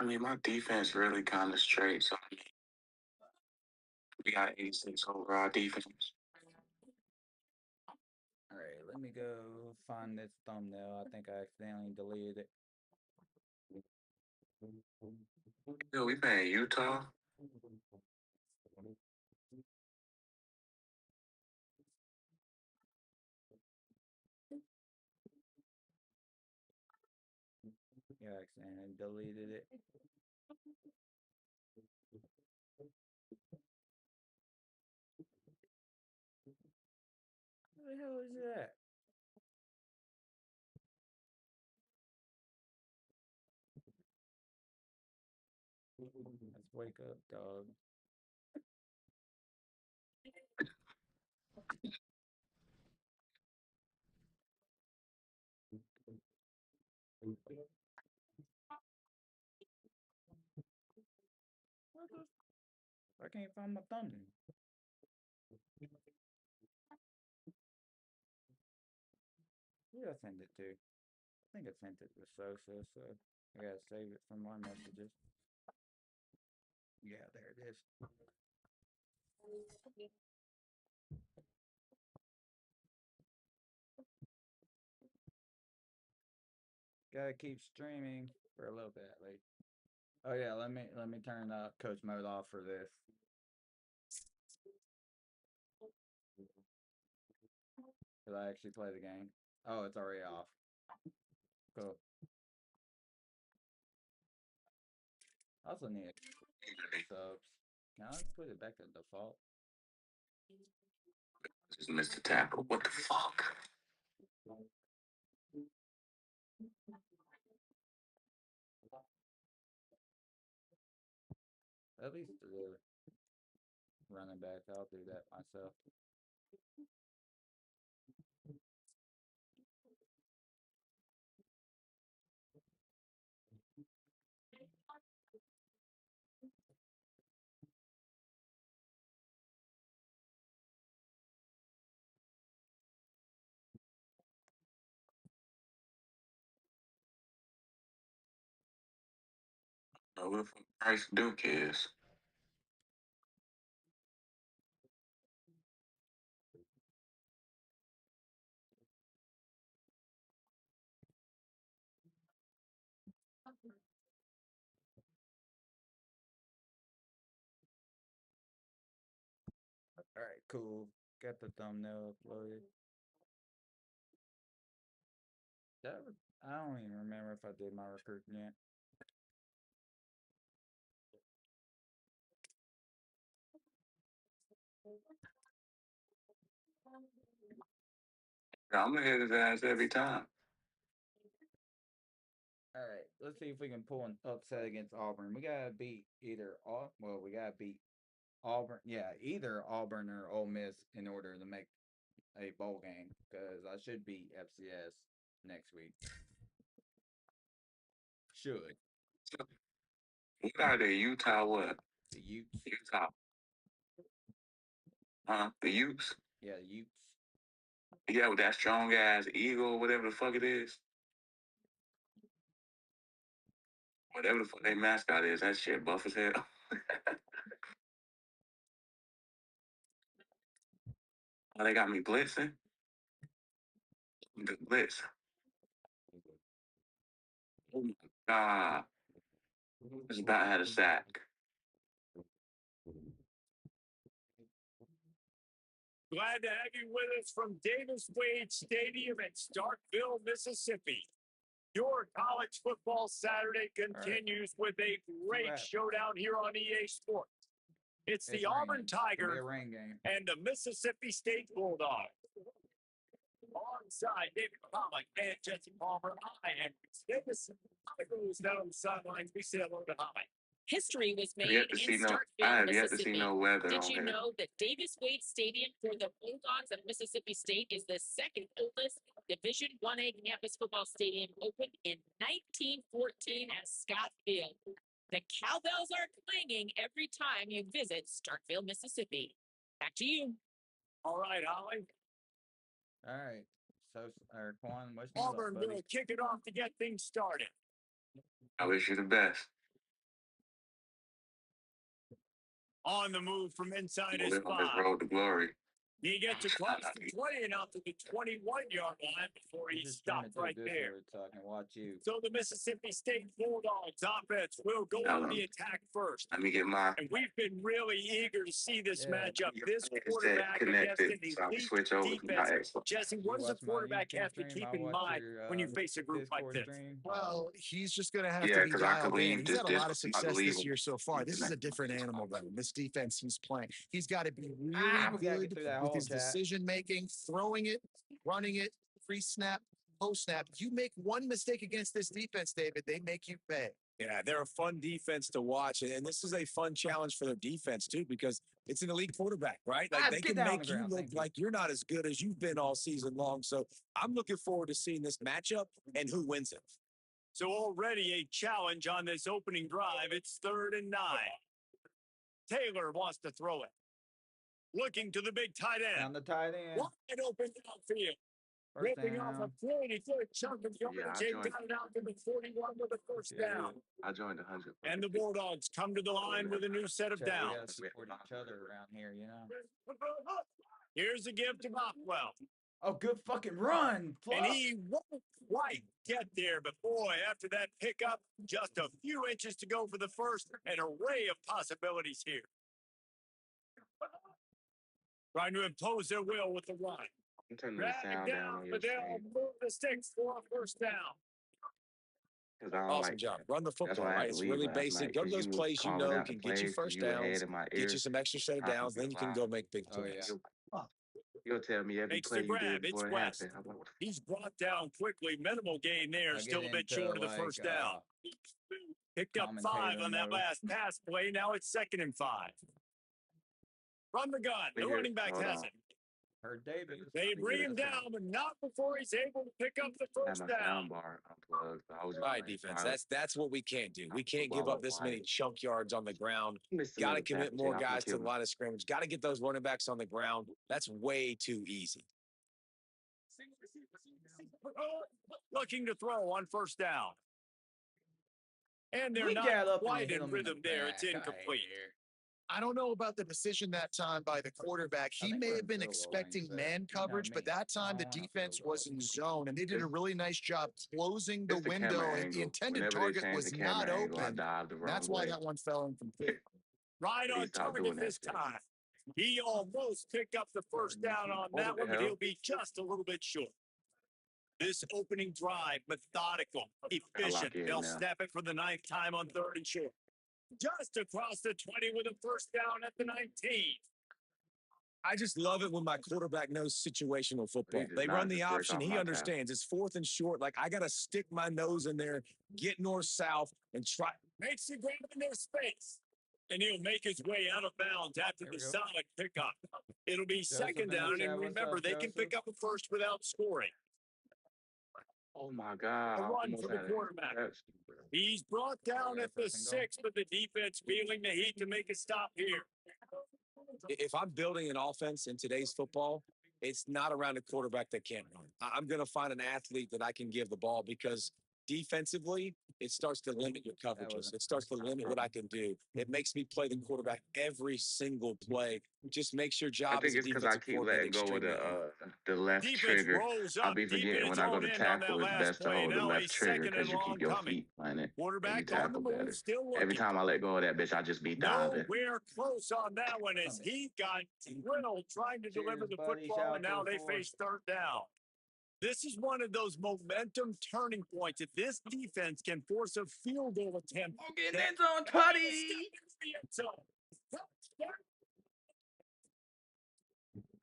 I mean, my defense really kind of straight. So I mean, we got 86 overall defense. All right, let me go find this thumbnail. I think I accidentally deleted it. Yo, we playing Utah. Yeah, I accidentally deleted it. What the hell is that? Let's wake up, dog. What the? I can't find my thumbnail. Who did I send it to? I think I sent it to Sosa, so I gotta save it from my messages. Yeah, there it is. Gotta keep streaming for a little bit, like. Oh yeah, let me turn coach mode off for this. Cause I actually play the game. Oh, it's already off. Cool. I also need subs. Can I put it back to default? Just missed the tackle. What the fuck? At least the running back. I'll do that myself. Who the fuck Bryce Duke is? All right, cool. Got the thumbnail uploaded. I don't even remember if I did my recruiting yet. I'm gonna hit his ass every time. All right, let's see if we can pull an upset against Auburn. We gotta beat we gotta beat Auburn. Yeah, either Auburn or Ole Miss in order to make a bowl game. Because I should beat FCS next week. Should. What are they? Utah what? The Utes. Utah. Huh? The Utes? Yeah, the Utes. Yeah, with that strong ass eagle, whatever the fuck it is. Whatever the fuck their mascot is, that shit buff as hell. Oh, they got me blitzing. The blitz. Oh my god. Just about had a sack. Glad to have you with us from Davis Wade Stadium in Starkville, Mississippi. Your college football Saturday continues with a great showdown here on EA Sports. It's the Auburn Tigers and the Mississippi State Bulldogs. Alongside David Pollock and Jesse Palmer, I am Davis. I goes down the sidelines. We say hello to Holly. History was made in Starkville, Mississippi. Did you know that Davis Wade Stadium for the Bulldogs of Mississippi State is the second oldest Division 1A campus football stadium, opened in 1914 at Scott Field? The cowbells are clanging every time you visit Starkville, Mississippi. Back to you. All right, Holly. All right. So, Quan, what's Auburn will kick it off to get things started. I wish you the best. On the move from inside his We're on this 5. road to glory. He gets across the 20 and out to the 21-yard line before he stopped right there. So I can watch you. So the Mississippi State Bulldogs offense will go on the attack first. Let me get my. And we've been really eager to see this matchup. This quarterback against an elite defense. Jesse, what does a quarterback have to keep in mind when you face a group like this? Well, he's just going to have to be dialed in. He's had a lot of success this year so far. This is a different animal, though. This defense he's playing. He's got to be really good with his decision-making, throwing it, running it, pre-snap, post-snap. You make one mistake against this defense, David, they make you pay. Yeah, they're a fun defense to watch, and this is a fun challenge for their defense, too, because it's an elite quarterback, right? Like, they can make you look like you're not as good as you've been all season long. So I'm looking forward to seeing this matchup and who wins it. So already a challenge on this opening drive. It's 3rd and 9. Taylor wants to throw it. Looking to the big tight end. On the tight end. Wide open downfield. Ripping off a 40-foot chunk of yardage. They got it out to the 41 with a first down. I joined 100. And the Bulldogs come to the line with a new set of downs. We gotta support each other around here, you know. Here's a give to Bothwell. Oh, good fucking run. And he won't quite get there, but boy, after that pickup, just a few inches to go for the first. An array of possibilities here. Trying to impose their will with the run. I'm turning the sound down. But they'll move the sticks for a first down. Awesome job. Run the football, right? It's really basic. Go to those plays you know can get you first downs, get you some extra set of downs, then you can go make big plays. You'll tell me every play you did before it happened. He's brought down quickly. Minimal gain there. Still a bit short of the first down. Picked up 5 on that last pass play. Now it's 2nd and 5. From the gun. The running back has it. Heard David. They bring him down, but not before he's able to pick up the first down. All right, defense. That's what we can't do. We can't give up this many chunk yards on the ground. Got to commit more guys to the line of scrimmage. Got to get those running backs on the ground. That's way too easy. Looking to throw on first down. And they're not quite in rhythm there. It's incomplete. I don't know about the decision that time by the quarterback. He may have been expecting man coverage, but that time the defense was in zone, and they did a really nice job closing the window, and the intended target was not open. That's why that one fell incomplete. Right on target this time. He almost picked up the first down on that one, but he'll be just a little bit short. This opening drive, methodical, efficient. They'll snap it for the 9th time on 3rd and short. Just across the 20 with a first down at the 19. I just love it when my quarterback knows situational football. They run the option. He understands. It's 4th and short. Like, I got to stick my nose in there, get north-south, and try. Makes you grab in their space. And he'll make his way out of bounds after the solid pickup. It'll be 2nd down, and remember, they can pick up a first without scoring. Oh, my God. A run for the quarterback. He's brought down at the 6, but the defense feeling the heat to make a stop here. If I'm building an offense in today's football, it's not around a quarterback that can't run. I'm going to find an athlete that I can give the ball because defensively, it starts to limit your coverages. It starts to limit what I can do. It makes me play the quarterback every single play. Just makes your job. I think it's because I keep letting go with the left trigger. I'll be forgetting when I go to tackle, it's best to hold the left trigger because you keep your feet planted and you tackle better. Every time I let go of that bitch, I just be diving. We're close on that one as he got Riddle trying to deliver the football, and now they face 3rd down. This is one of those momentum turning points. If this defense can force a field goal attempt, get in zone, Tutty.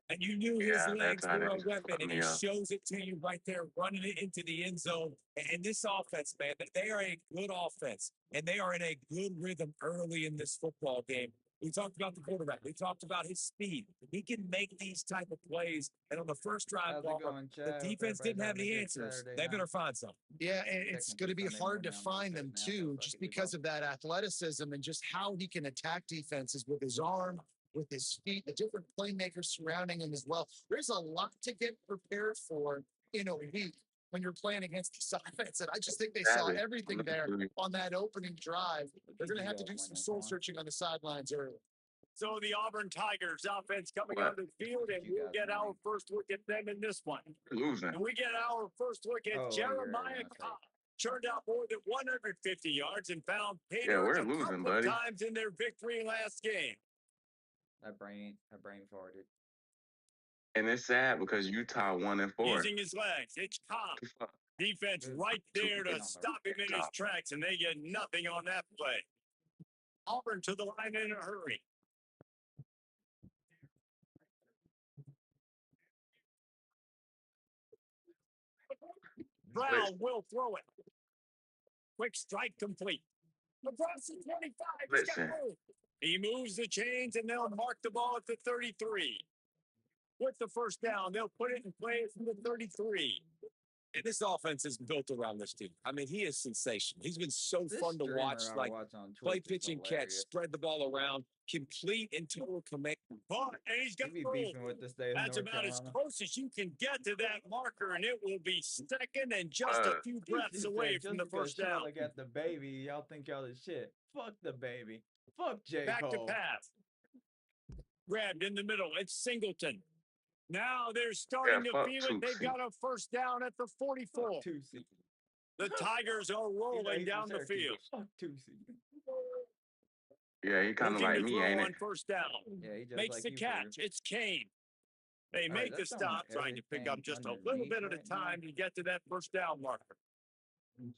And you knew his legs were a weapon, and he shows it to you right there, running it into the end zone. And this offense, man, they are a good offense, and they are in a good rhythm early in this football game. We talked about the quarterback. We talked about his speed. He can make these type of plays. And on the first drive, the defense didn't have any answers. They better find something. Yeah, and it's going to be hard to find them, too, just because of that athleticism and just how he can attack defenses with his arm, with his feet, the different playmakers surrounding him as well. There's a lot to get prepared for in a week when you're playing against this offense. And I just think they saw everything there on that opening drive. They're going to have to do some soul searching on the sidelines early. So the Auburn Tigers offense coming on the field, and we'll get our first look at them in this one. Losing. And we get our first look at Jeremiah Cobb. Churned out more than 150 yards and found pay dirt a couple of times in their victory last game. That brain farted. And it's sad because Utah 1-4. Using his legs, it's Cobb. Defense right there to stop him in his tracks, and they get nothing on that play. Auburn to the line in a hurry. Brown will throw it. Quick strike complete. Across the 25. He moves the chains, and they'll mark the ball at the 33. With the first down, they'll put it in play from the 33. And this offense is built around this dude. I mean, he is sensational. He's been so fun to watch. Like, play, pitch, and catch, spread the ball around, complete and total command. But, and he's got That's about as close as you can get to that marker, and it will be second and just a few breaths away from the first down. Look at the baby. Y'all think y'all is shit. Fuck the baby. Fuck J. Back to pass. Grabbed in the middle. It's Singleton. Now they're starting to feel it. They've got a first down at the 44. The Tigers are rolling down the field. Yeah, he kind of like me, ain't it? First down. Yeah, he just makes the catch. It's Kane. They make the stop, trying to pick up just a little bit at a time to get to that first down marker.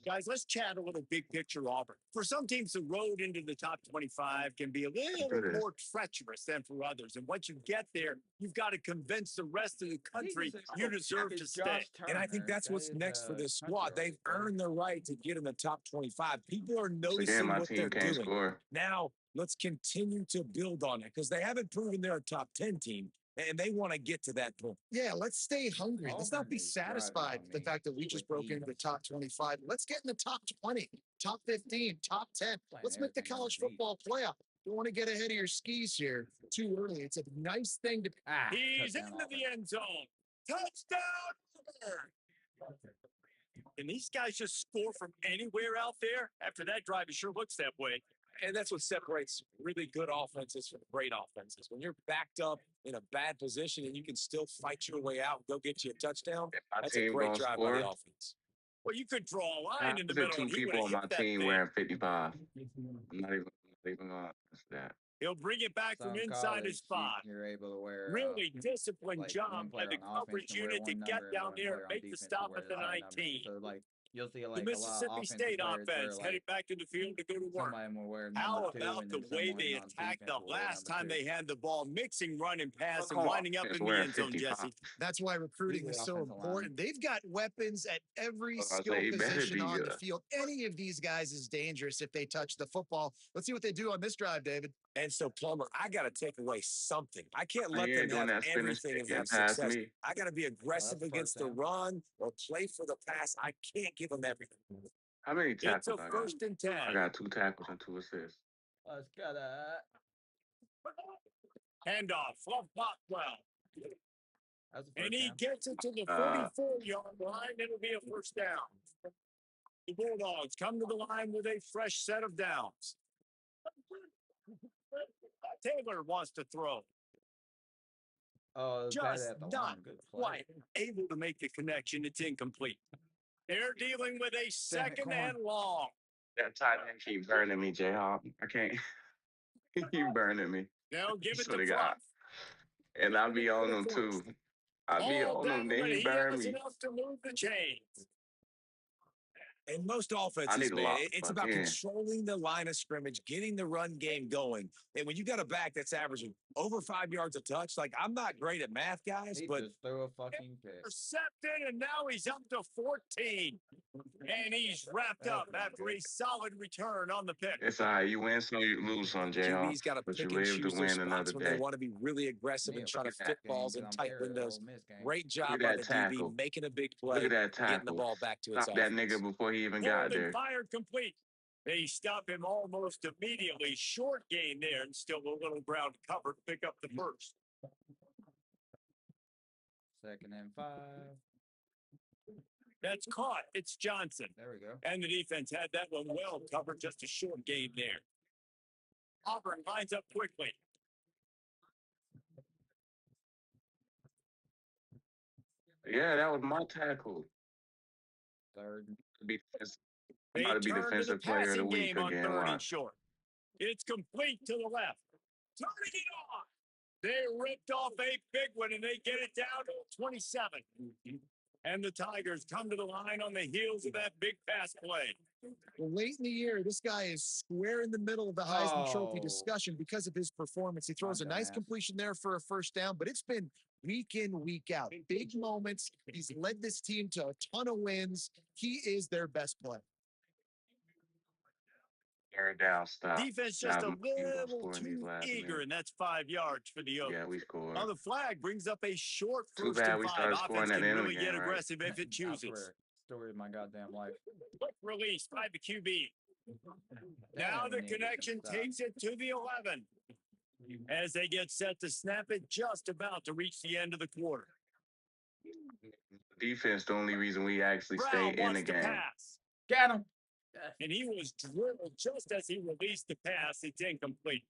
Guys, let's chat a little big picture Auburn. For some teams, the road into the top 25 can be a little more treacherous than for others. And once you get there, you've got to convince the rest of the country you deserve to stay. And I think that's what's next for this squad. They've earned the right to get in the top 25. People are noticing what they're doing. Now, let's continue to build on it because they haven't proven they're a top 10 team. And they want to get to that point. Yeah, let's stay hungry. Let's not be satisfied with the fact that we just broke into the top 25. Let's get in the top 20, top 15, top 10. Let's make the college football playoff. Don't want to get ahead of your skis here too early. It's a nice thing to... He's into the end zone. Touchdown! Can these guys just score from anywhere out there? After that drive, it sure looks that way. And that's what separates really good offenses from great offenses. When you're backed up in a bad position and you can still fight your way out and go get you a touchdown, that's a great drive by the offense. Well, you could draw a line in the middle. Two people on my team wearing 55. I'm not even going to that. He'll bring it back from inside his spot. You're able to wear really disciplined job by the coverage unit to get down there and make the stop at the 19. So, like, you'll see like the Mississippi State offense heading back to the field to go to work. How about the way they attacked the last time they had the ball, mixing run and pass and winding up in the end zone, Jesse? That's why recruiting is so important. They've got weapons at every skill position on the field. Any of these guys is dangerous if they touch the football. Let's see what they do on this drive, David. And so, Plummer, I got to take away something. I can't let them have everything and have success. I got to be aggressive against the run or play for the pass. I can't give them everything. How many tackles? It's a first and 10. I got 2 tackles and 2 assists. Let's get it. Handoff, Fluff Bockwell. And he gets it to the 44-yard line. It'll be a first down. The Bulldogs come to the line with a fresh set of downs. Taylor wants to throw. Just not quite able to make the connection. It's incomplete. They're dealing with a second and long. That tight end keep burning me, Jayhawk. I can't. He keep burning me. Now give it to Fluff. And I'll be on them too. I'll be on them. Then he burn me. Enough to move the chains. In most offenses, man, it's about controlling the line of scrimmage, getting the run game going. And when you got a back that's averaging over 5 yards a touch, like I'm not great at math, guys, but just throw a fucking pick. Intercepted, and now he's up to 14. And he's wrapped up after a solid return on the pick. It's all right. You win some, you lose some, Jayhawk. He's got to pick and choose their spots when they want to be really aggressive and try to fit balls in tight windows. Great job by the DB, making a big play, getting the ball back to its offense. Stop that nigga before he even got there. Fired complete. They stop him almost immediately. Short gain there, and still a little ground cover to pick up the first. Second and 5. That's caught. It's Johnson. There we go. And the defense had that one well covered. Just a short gain there. Auburn lines up quickly. Yeah, that was my tackle. Third. I'm about to be They turn to the defensive player of the passing week game on again. 3rd and Watch. short. It's complete to the left. Turning it on. They ripped off a big one, and they get it down to 27. And the Tigers come to the line on the heels of that big pass play. Well, late in the year, this guy is square in the middle of the Heisman Trophy discussion because of his performance. He throws a nice completion there for a first down, but it's been week in, week out. Big moments. He's led this team to a ton of wins. He is their best player. 3rd down stop. Defense just a little too eager, and that's 5 yards for the Oaks. Yeah, we scored. On the flag brings up a short Too 1st bad and we 5. started Offense scoring at can the end of really the game, get right? aggressive if it chooses. Story of my goddamn life. Quick release by the QB. Now the connection takes it to the 11 as they get set to snap it just about to reach the end of the quarter. Defense, the only reason we actually stay in the game. Pass. Got him. And he was dribbled just as he released the pass. It's incomplete.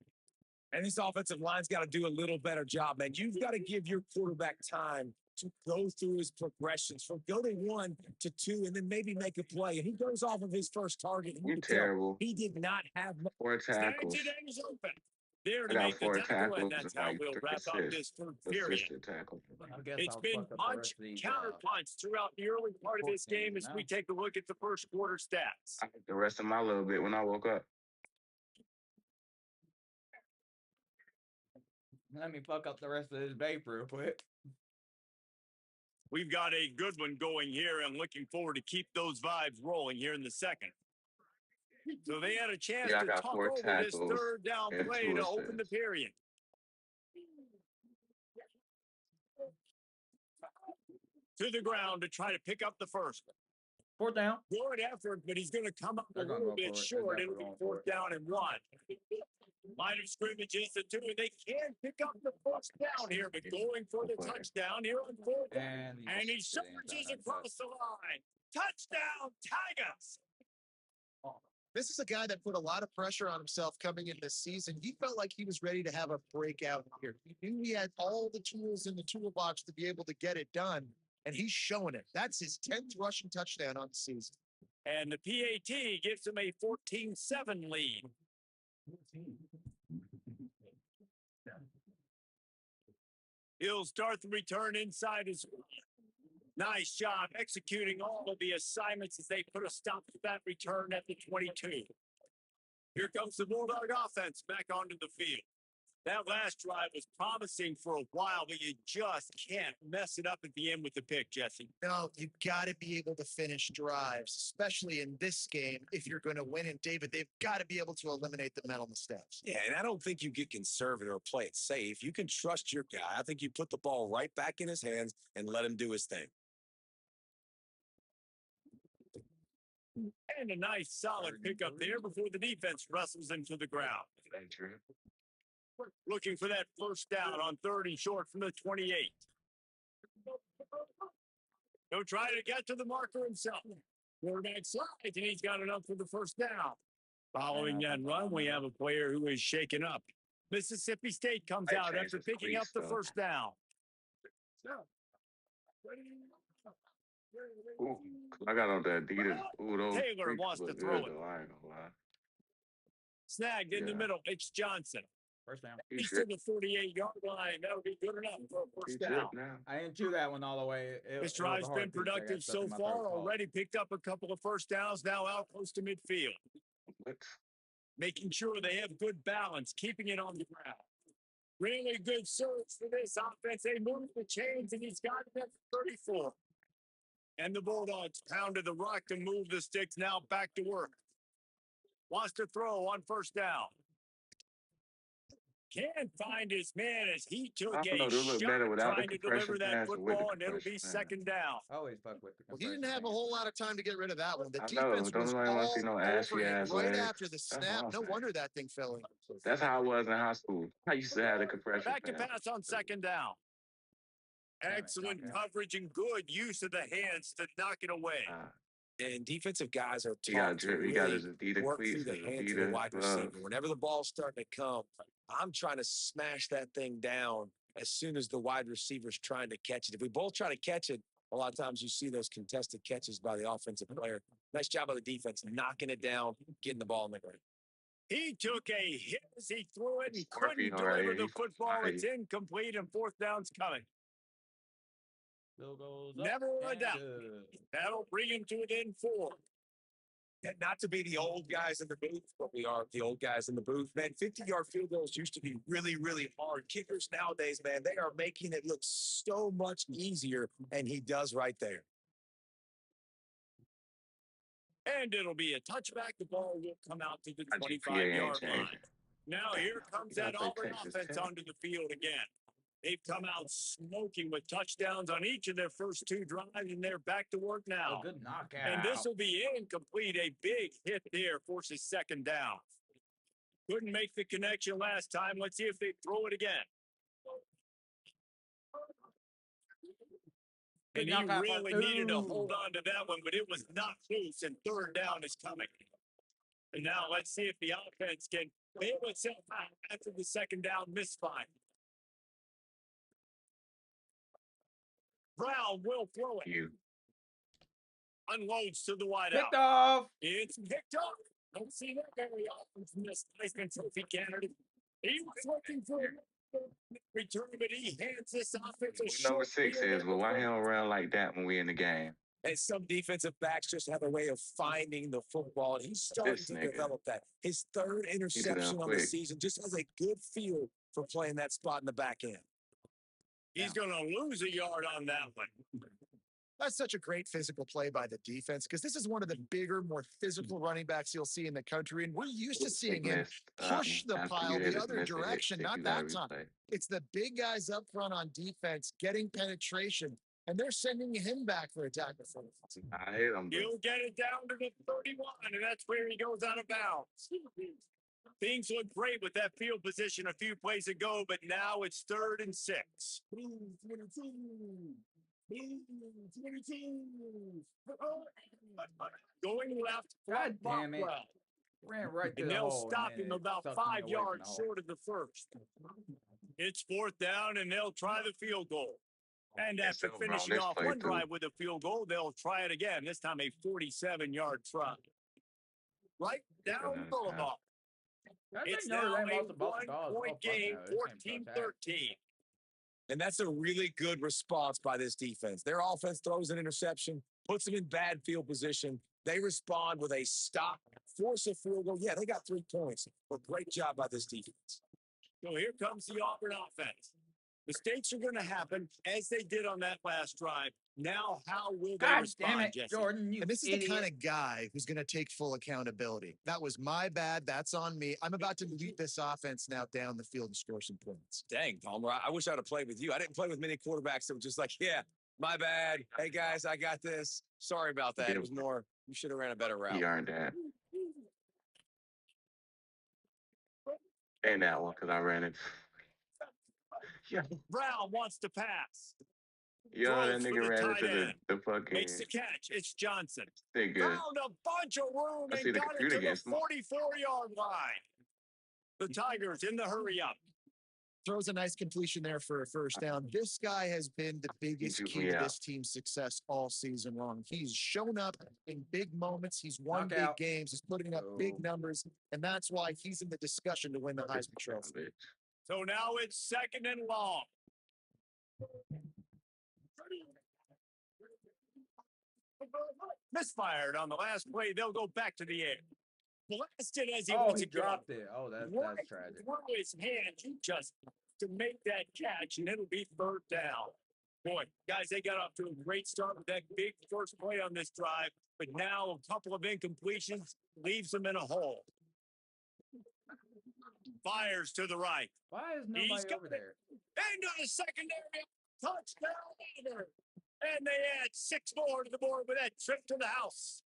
And this offensive line's got to do a little better job, man. You've got to give your quarterback time to go through his progressions from go to 1 to 2 and then maybe make a play. And he goes off of his first target. We're terrible. He did not have 4 tackles. Open. There to I got make 4 the tackle, tackles. and that's how we'll wrap up this 3rd period. Tackle. It's been punch, counter punch throughout the early part of this game as we take a look at the first quarter stats. I had to rest of my little bit when I woke up. Let me fuck up the rest of this vape real quick. We've got a good one going here. I'm looking forward to keep those vibes rolling here in the second. So they had a chance to talk over this 3rd down play to open the period. To the ground to try to pick up the first. 4th down. Good effort, but he's going to come up a little bit short. It'll be 4th down and 1. Line of scrimmage is the 2. They can pick up the first down here, but going for the touchdown here on 4th down. And he surges across the line. Touchdown, Tigers! This is a guy that put a lot of pressure on himself coming in this season. He felt like he was ready to have a breakout here. He knew he had all the tools in the toolbox to be able to get it done, and he's showing it. That's his 10th rushing touchdown on the season. And the PAT gives him a 14-7 lead. He'll start the return inside his. Nice job executing all of the assignments as they put a stop to that return at the 22. Here comes the Bulldog offense back onto the field. That last drive was promising for a while, but you just can't mess it up at the end with the pick, Jesse. No, you've got to be able to finish drives, especially in this game. If you're going to win in David, they've got to be able to eliminate the mental missteps. Yeah, and I don't think you get conservative or play it safe. You can trust your guy. I think you put the ball right back in his hands and let him do his thing. And a nice solid pickup there before the defense wrestles him to the ground. Looking for that first down on 3rd and short from the 28. He'll try to get to the marker himself. Quarterback slides, and he's got enough for the first down. Following that run, we have a player who is shaken up. Mississippi State comes out after picking up the first down. Ooh, I got on the Adidas. Ooh, those Taylor wants to throw it. Though, I ain't gonna lie. Snagged in the middle. It's Johnson. First down. He's to the 48-yard line. That'll be good enough for a first down. I didn't chew that one all the way. This drive's been productive so far. Already picked up a couple of first downs. Now out close to midfield. What? Making sure they have good balance, keeping it on the ground. Really good search for this offense. They moved the chains, and he's got it at 34. And the Bulldogs pounded the rock to move the sticks. Now back to work. Wants to throw on first down. Can't find his man as he took a shot trying to deliver that football, and it'll be second down. Always fuck with the Well, he didn't have a whole lot of time to get rid of that one. The I defense know. was Don't all see no over ashy it ass right legs. after the snap. No wonder that thing fell in. That's how I was in high school. I used to have the compression. Back to pass on second down. Excellent coverage and good use of the hands to knock it away. And defensive guys are taught to really work through the hands of the wide receiver. Whenever the ball's starting to come, I'm trying to smash that thing down as soon as the wide receiver's trying to catch it. If we both try to catch it, A lot of times you see those contested catches by the offensive player. Nice job by the defense, knocking it down, getting the ball in the ground. He took a hit as he threw it and Scorpion couldn't right deliver here. the football. He It's incomplete and fourth down's coming. Still goes up Never a and doubt. good. That'll bring him to within 4. And not to be the old guys in the booth, but we are the old guys in the booth. Man, 50-yard field goals used to be really, really hard. Kickers nowadays, man, they are making it look so much easier, and he does right there. And it'll be a touchback. The ball will come out to the My GPA ain't 25-yard line. changing. Now here comes You gotta that play Auburn Texas offense Tech. onto the field again. They've come out smoking with touchdowns on each of their first 2 drives, and they're back to work now. A good knockout. And this will be incomplete. A big hit there forces second down. Couldn't make the connection last time. Let's see if they throw it again. And he really needed to hold on to that one, but it was not loose, and third down is coming. And now let's see if the offense can bail itself out after the second down misfire. Brown will throw it. Unloads to the wideout. Picked off. It's picked up. Don't see that very often from this Heisman Trophy candidate. He was looking for a return, but he hands this offense a Number short 6 field is, well, why he don't run like that when we in the game? And some defensive backs just have a way of finding the football, and he's starting to develop that. His 3rd interception on the season just has a good feel for playing that spot in the back end. He's going to lose a yard on that one. That's such a great physical play by the defense because this is one of the bigger, more physical running backs you'll see in the country. And we're used to seeing him push the pile the other direction, not that time. It's the big guys up front on defense getting penetration, and they're sending him back for a tackle. I hit him. He'll get it down to the 31, and that's where he goes out of bounds. Things look great with that field position a few plays ago, but now it's 3rd and 6. 22. Going left. God damn it. Ran right through and the they'll hole, stop and him it about sucked me 5 away from yards the hole. short of the first. It's 4th down, and they'll try the field goal. And after finishing off one drive with a field goal, they'll try it again, this time a 47-yard try. Right down the ball. It's now a 1-point game, 14-13. And that's a really good response by this defense. Their offense throws an interception, puts them in bad field position. They respond with a stop, force a field goal. Yeah, they got 3 points, but great job by this defense. So here comes the Auburn offense. Mistakes are going to happen as they did on that last drive. Now, how will they respond, damn it, Jesse? Jordan, you And this is idiot. the kind of guy who's going to take full accountability. That was my bad. That's on me. I'm about to lead this offense now down the field and score some points. Dang, Palmer, I wish I would have played with you. I didn't play with many quarterbacks that were just like, yeah, my bad. Hey, guys, I got this. Sorry about that. It was more, you should have ran a better route. He earned that. And that one, because I ran it. Yeah. Brown wants to pass. Yo, that nigga ran into the fucking. Makes the catch. It's Johnson. They good. Found a bunch of room and got it to the 44-yard line. The Tigers in the hurry up. Throws a nice completion there for a first down. This guy has been the biggest key to this team's success all season long. He's shown up in big moments. He's won big games. He's putting up big numbers, and that's why he's in the discussion to win the Heisman Trophy. So now it's 2nd and long. Misfired on the last play. They'll go back to the air. Blasted as he wants to dropped it. Oh, that's tragic. Through his hand, just to make that catch, and it'll be 3rd down. Boy, guys, they got off to a great start with that big first play on this drive, but now a couple of incompletions leaves them in a hole. Fires to the right. Why is nobody over there? Into the secondary. Touchdown, Auburn. And they add 6 more to the board with that trip to the house.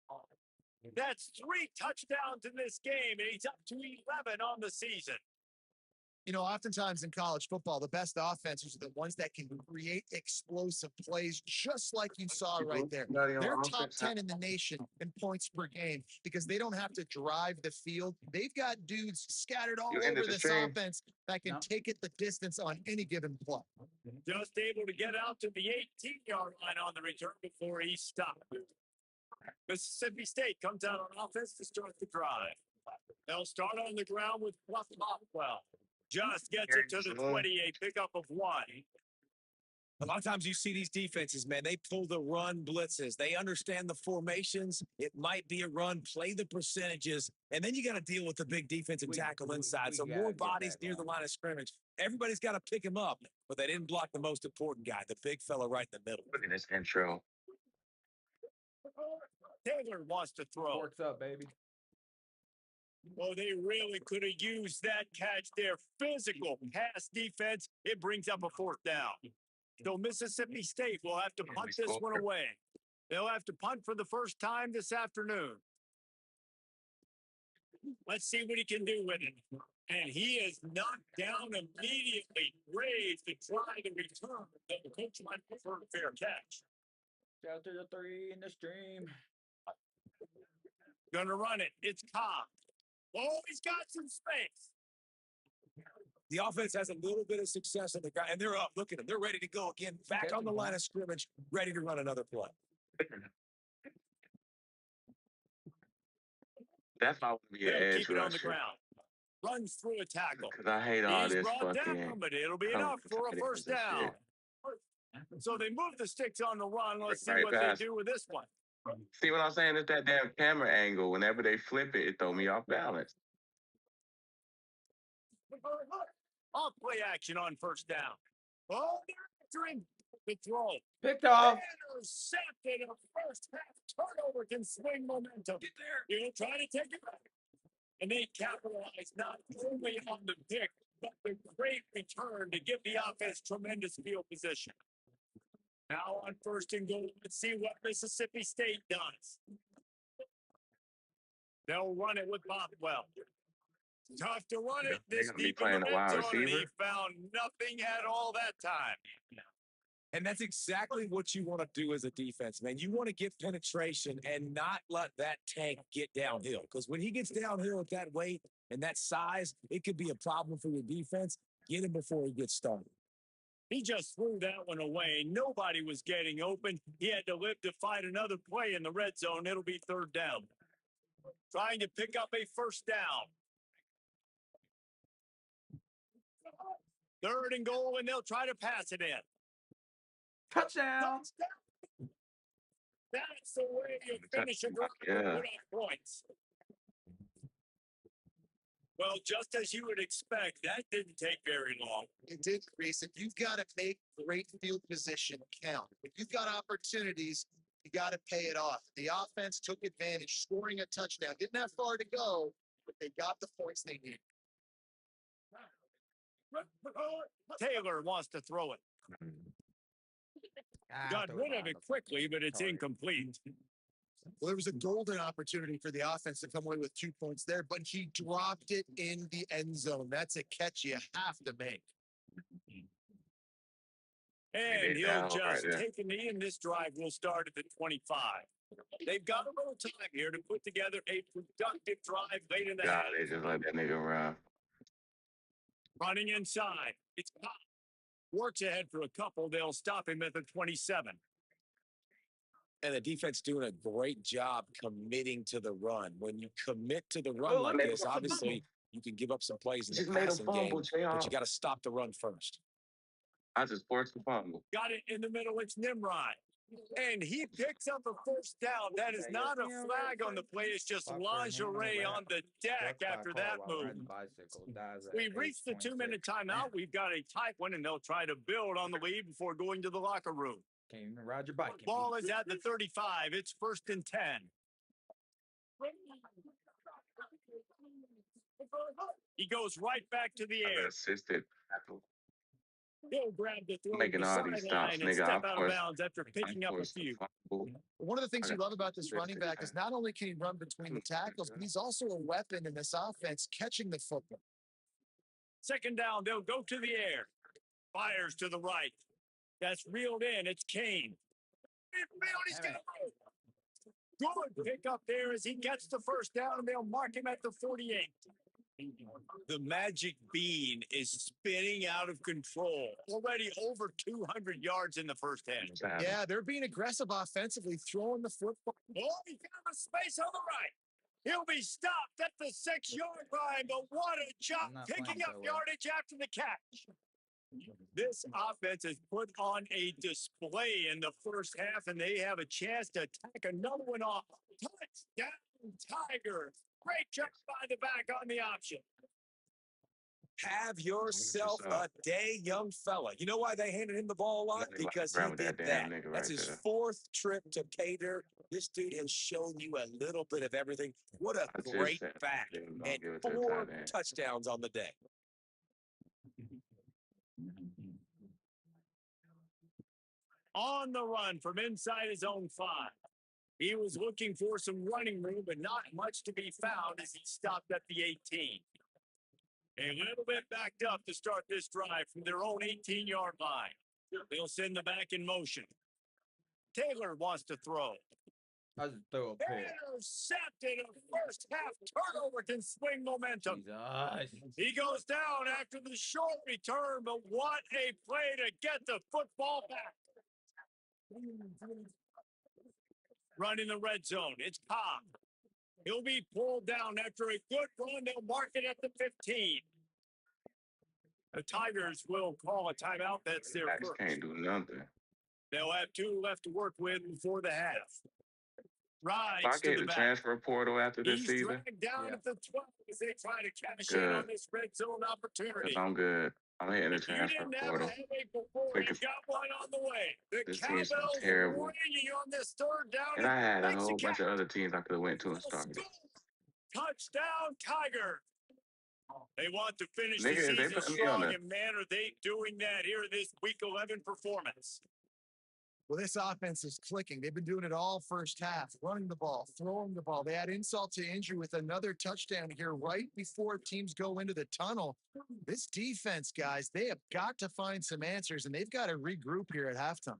That's 3 touchdowns in this game, and he's up to 11 on the season. You know, oftentimes in college football, the best offenses are the ones that can create explosive plays, just like you saw right there. They're top 10 in the nation in points per game because they don't have to drive the field. They've got dudes scattered all over this offense that can take it the distance on any given play. Just able to get out to the 18-yard line on the return before he stopped. Mississippi State comes out on offense to start the drive. They'll start on the ground with Bothwell. Just gets it to the 20, a pickup of 1. A lot of times you see these defenses, man, they pull the run blitzes. They understand the formations. It might be a run, play the percentages, and then you got to deal with the big defensive tackle inside. So more bodies near the line of scrimmage. Everybody's got to pick him up, but they didn't block the most important guy, the big fella right in the middle. Look at this intro. Taylor wants to throw. Forks up, baby. Well, they really could have used that catch there. Physical pass defense. It brings up a 4th down. So Mississippi State will have to punt this one away. They'll have to punt for the first time this afternoon. Let's see what he can do with it. And he is knocked down immediately. Raised to try to return. The coach might prefer a fair catch. Down to the 3 in the stream. Gonna run it. It's Cobb. Oh, he's got some space. The offense has a little bit of success on the ground, and they're up. Look at them. They're ready to go again. Back on the line of scrimmage, ready to run another play. That's not going to be an edge keep it on the rusher. ground. Runs through a tackle. Because I hate all He's this brought fucking... down, but it'll be enough for a first down. So they move the sticks on the run. Let's see what they do with this one. See what I'm saying? It's that damn camera angle. Whenever they flip it, it throw me off balance. Off play action on first down. Oh, they're entering the throw. Picked off. Intercepted. A first half turnover can swing momentum. Get there. You'll try to take it back. And they capitalize not only on the pick, but the great return to give the offense tremendous field position. Now on 1st and goal, let's see what Mississippi State does. They'll run it with Bothwell. Tough to run it this deep in the red zone, and he found nothing at all that time. And that's exactly what you want to do as a defense, man. You want to get penetration and not let that tank get downhill. Because when he gets downhill at that weight and that size, it could be a problem for your defense. Get him before he gets started. He just threw that one away. Nobody was getting open. He had to live to find another play in the red zone. It'll be 3rd down. Trying to pick up a first down. 3rd and goal, and they'll try to pass it in. Touchdown. That's the way you finish a drive and put on points. Well, just as you would expect, that didn't take very long. It did, Reese. You've got to make great field position count. If you've got opportunities, you got to pay it off. The offense took advantage, scoring a touchdown. Didn't have far to go, but they got the points they needed. Taylor wants to throw it. Got rid of it quickly, but it's incomplete. Well, there was a golden opportunity for the offense to come away with 2 points there, but he dropped it in the end zone. That's a catch you have to make. And he'll just take a knee, and this drive will start at the 25. They've got a little time here to put together a productive drive late in the half. They just let that nigga run. Running inside. It's Pop. Works ahead for a couple. They'll stop him at the 27. And the defense doing a great job committing to the run. When you commit to the run like this, obviously you can give up some plays in the passing game, but you got to stop the run first. I just forced the fumble. Got it in the middle. It's Nimrod. And he picks up a first down. That is not a flag on the play. It's just lingerie on the deck after that move. We've reached the 2-minute timeout. We've got a tight one, and they'll try to build on the lead before going to the locker room. Can't even ride your bike. Ball is at the 35. It's 1st and 10. He goes right back to the air. Assisted. He'll grab the throw Making all these stops, and nigga. step out of bounds after picking up a few. One of the things you love about this running back is not only can he run between the tackles, but he's also a weapon in this offense, catching the football. Second down, they'll go to the air. Fires to the right. That's reeled in. It's Kane. He's going to move. Good pick up there as he gets the first down, and they'll mark him at the 48. The magic bean is spinning out of control. Already over 200 yards in the first half. Yeah, they're being aggressive offensively, throwing the football. Oh, he found a space on the right. He'll be stopped at the 6-yard line, but what a job picking up yardage after the catch. This offense has put on a display in the first half, and they have a chance to tack another one off. Touchdown, Tigers. Great job by the back on the option. Have yourself a day, young fella. You know why they handed him the ball a lot? Because he did that. That's his fourth trip to Cater. This dude has shown you a little bit of everything. What a great back. And 4 touchdowns on the day. On the run from inside his own 5. He was looking for some running room, but not much to be found as he stopped at the 18. A little bit backed up to start this drive from their own 18-yard line. They'll send the back in motion. Taylor wants to throw. Intercepted. A first half turnover can swing momentum. He goes down after the short return, but what a play to get the football back. Running the red zone. It's Cobb. He'll be pulled down after a good run. They'll mark it at the 15. The Tigers will call a timeout. That's their first. Can't do nothing. They'll have 2 left to work with before the half. Rides if I get to the the transfer portal after this season, dragged down at the 12 as they try to cash in on this red zone opportunity. I'm good. I'm hitting the transfer portal. You got one on the way. The team's Cowbells terrible. ringing on this third down. And I had a whole bunch of other teams I could have went to and started. Touchdown, Tiger. They want to finish the Nigga, they season put me strong, on it. and man, are they doing that here in this Week 11 performance. Well, this offense is clicking. They've been doing it all first half, running the ball, throwing the ball. They had insult to injury with another touchdown here right before teams go into the tunnel. This defense, guys, they have got to find some answers, and they've got to regroup here at halftime.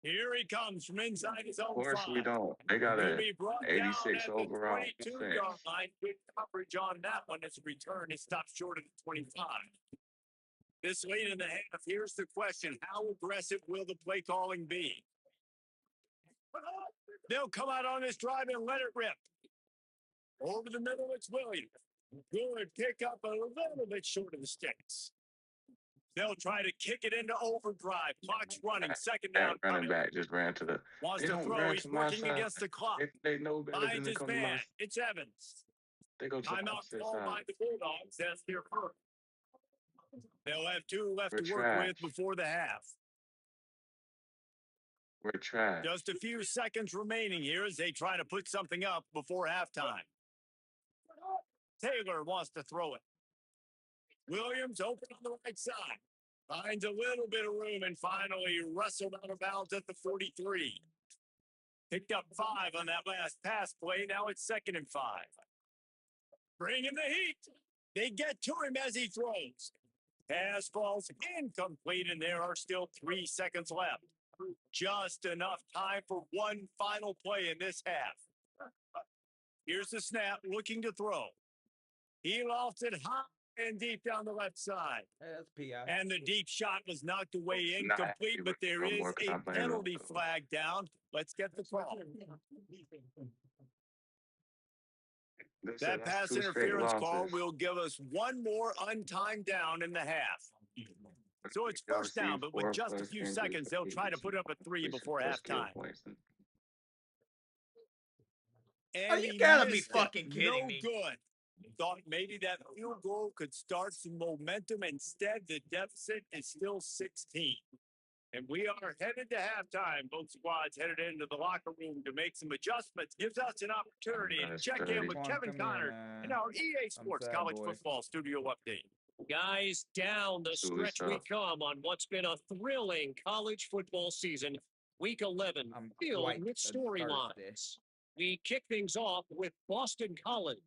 Here he comes from inside his own 5. Of course we don't. They got a 86 overall. 22-yard line. Good coverage on that one. As a return, it stops short of the 25. This late in the half, here's the question. How aggressive will the play calling be? They'll come out on this drive and let it rip. Over the middle, it's Williams. Good pick up a little bit short of the sticks. They'll try to kick it into overdrive. Clock's running. Second down. Running back just ran to the. Wants to throw. He's working against the clock. They know better than to come to my. It's Evans. They go to timeout called by the Bulldogs. That's their first. They'll have 2 left to work with before the half. We're trash. Just a few seconds remaining here as they try to put something up before halftime. Taylor wants to throw it. Williams open on the right side. Finds a little bit of room and finally wrestled out of bounds at the 43. Picked up 5 on that last pass play. Now it's 2nd and 5. Bringing the heat. They get to him as he throws. Pass falls incomplete, and there are still 3 seconds left. Just enough time for one final play in this half. Here's the snap, looking to throw. He lofts it high and deep down the left side. Hey, that's PI. And the deep shot was knocked away incomplete, but there is a penalty flag down. Let's get the call. That pass interference call will give us one more untimed down in the half. So it's first down, but with just a few seconds, they'll try to put up a 3 before halftime. And you gotta be fucking kidding me. No good. Thought maybe that field goal could start some momentum. Instead, the deficit is still 16. And we are headed to halftime. Both squads headed into the locker room to make some adjustments. Gives us an opportunity to check in with Kevin Connor and our EA Sports College Football Studio Update. Guys, down the stretch we come on what's been a thrilling college football season. Week 11 filled with storylines. We kick things off with Boston College.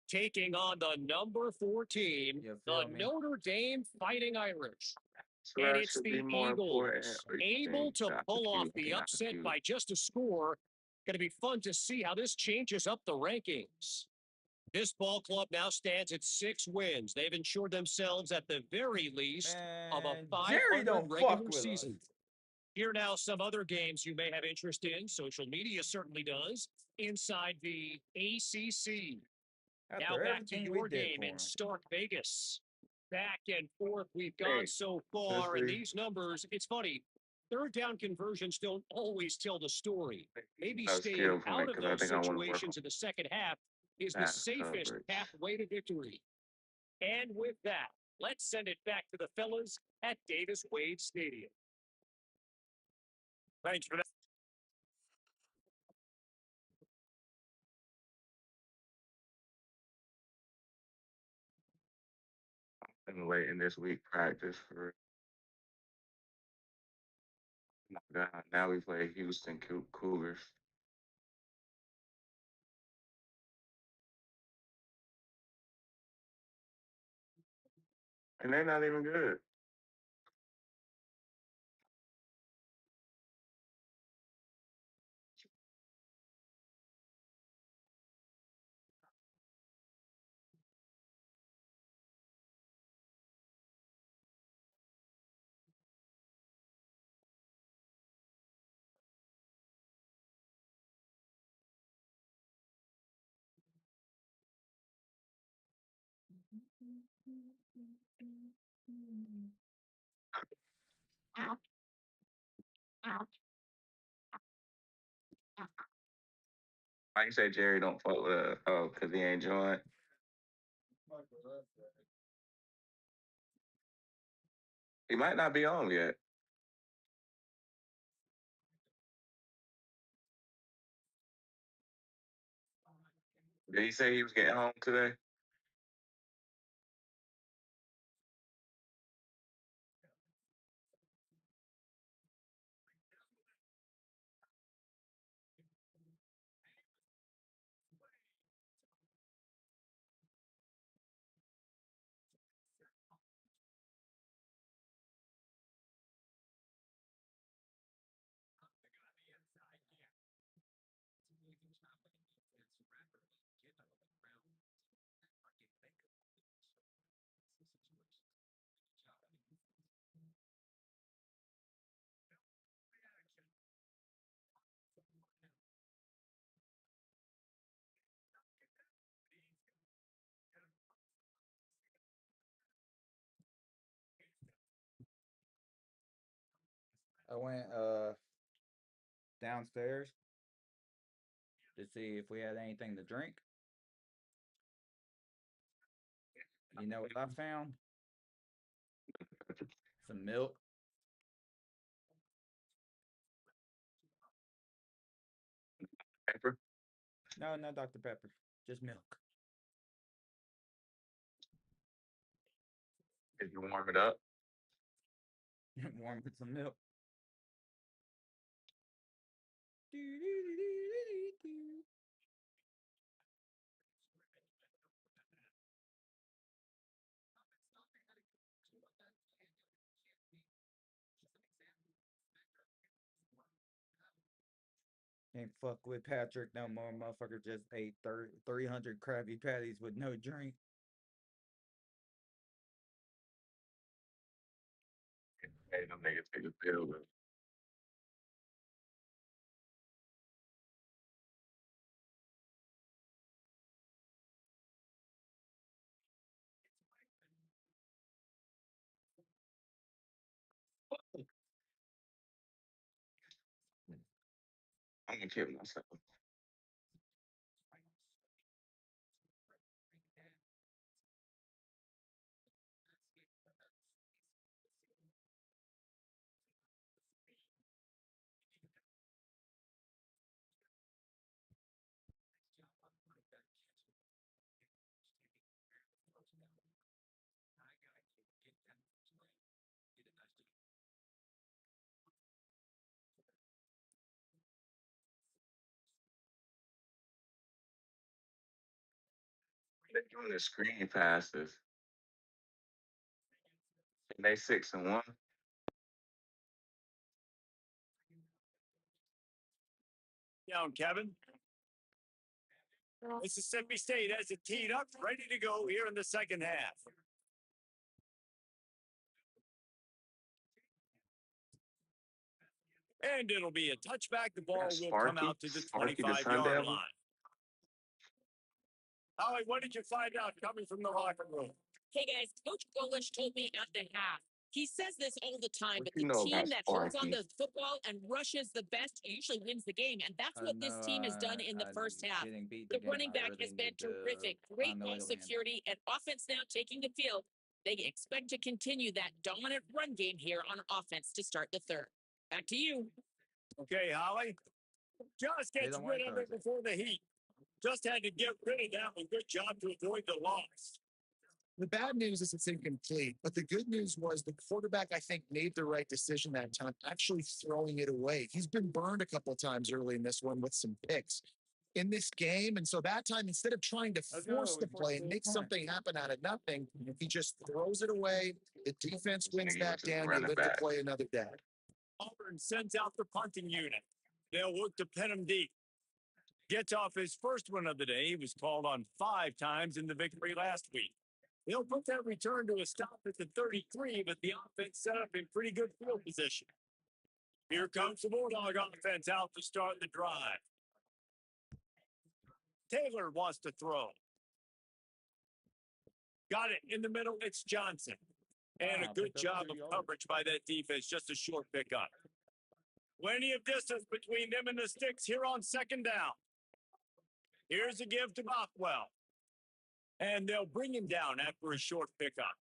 taking on the number 4 team, the Notre Dame Fighting Irish. So And that it's should the be more important. Eagles Or you able think to Dr. pull off Q? the Dr. upset Q. by just a score. Going to be fun to see how this changes up the rankings. This ball club now stands at 6 wins. They've ensured themselves at the very least of a 500 regular season. Here now some other games you may have interest in. Social media certainly does. Inside the ACC. Now back to your game in Stark Vegas. Back and forth we've gone so far, and these numbers, it's funny. Third down conversions don't always tell the story. Maybe staying out of those situations in the second half is the safest pathway to victory. And with that, let's send it back to the fellas at Davis Wade Stadium. Thanks for that. Been waiting this week practice for. Now we play Houston Cougars. And they're not even good. Why you say Jerry don't fuck with us? Oh, because he ain't joined? He might not be on yet. Did he say he was getting home today? I went downstairs to see if we had anything to drink. You know what I found? Some milk. Pepper? No, no Dr. Pepper. Just milk. Did you warm it up? Warm with some milk. Can't fuck with Patrick no more. Motherfucker just ate 300 Krabby Patties with no drink. Hey, them niggas take a pill, but I'm gonna kill myself. They're doing the screen passes. And they 6-1. Down, Kevin. Mississippi State has it teed up, ready to go here in the second half. And it'll be a touchback. The ball will come out to the 25-yard line. Holly, what did you find out coming from the locker room? Hey, guys, Coach Golish told me at the half. He says this all the time, but What you the know team about that holds on Sparky? the football and rushes the best usually wins the game, and that's what this team has done in the first half. The running back has been terrific. Great ball security and offense now taking the field. They expect to continue that dominant run game here on offense to start the third. Back to you. Okay, Holly. Just gets rid of it before the heat. Just had to get rid of that one. Good job to avoid the loss. The bad news is it's incomplete, but the good news was the quarterback, I think, made the right decision that time, actually throwing it away. He's been burned a couple of times early in this one with some picks in this game. And so that time, instead of trying to force the play and make something happen out of nothing, he just throws it away. The defense wins that down. You live to play another day. Auburn sends out the punting unit. They'll look to pin him deep. Gets off his first one of the day. He was called on 5 times in the victory last week. They'll put that return to a stop at the 33, but the offense set up in pretty good field position. Here comes the Bulldog offense out to start the drive. Taylor wants to throw. Got it in the middle. It's Johnson. And a good job of coverage by that defense. Just a short pickup. Plenty of distance between them and the sticks here on second down. Here's a give to Bothwell. And they'll bring him down after a short pickup.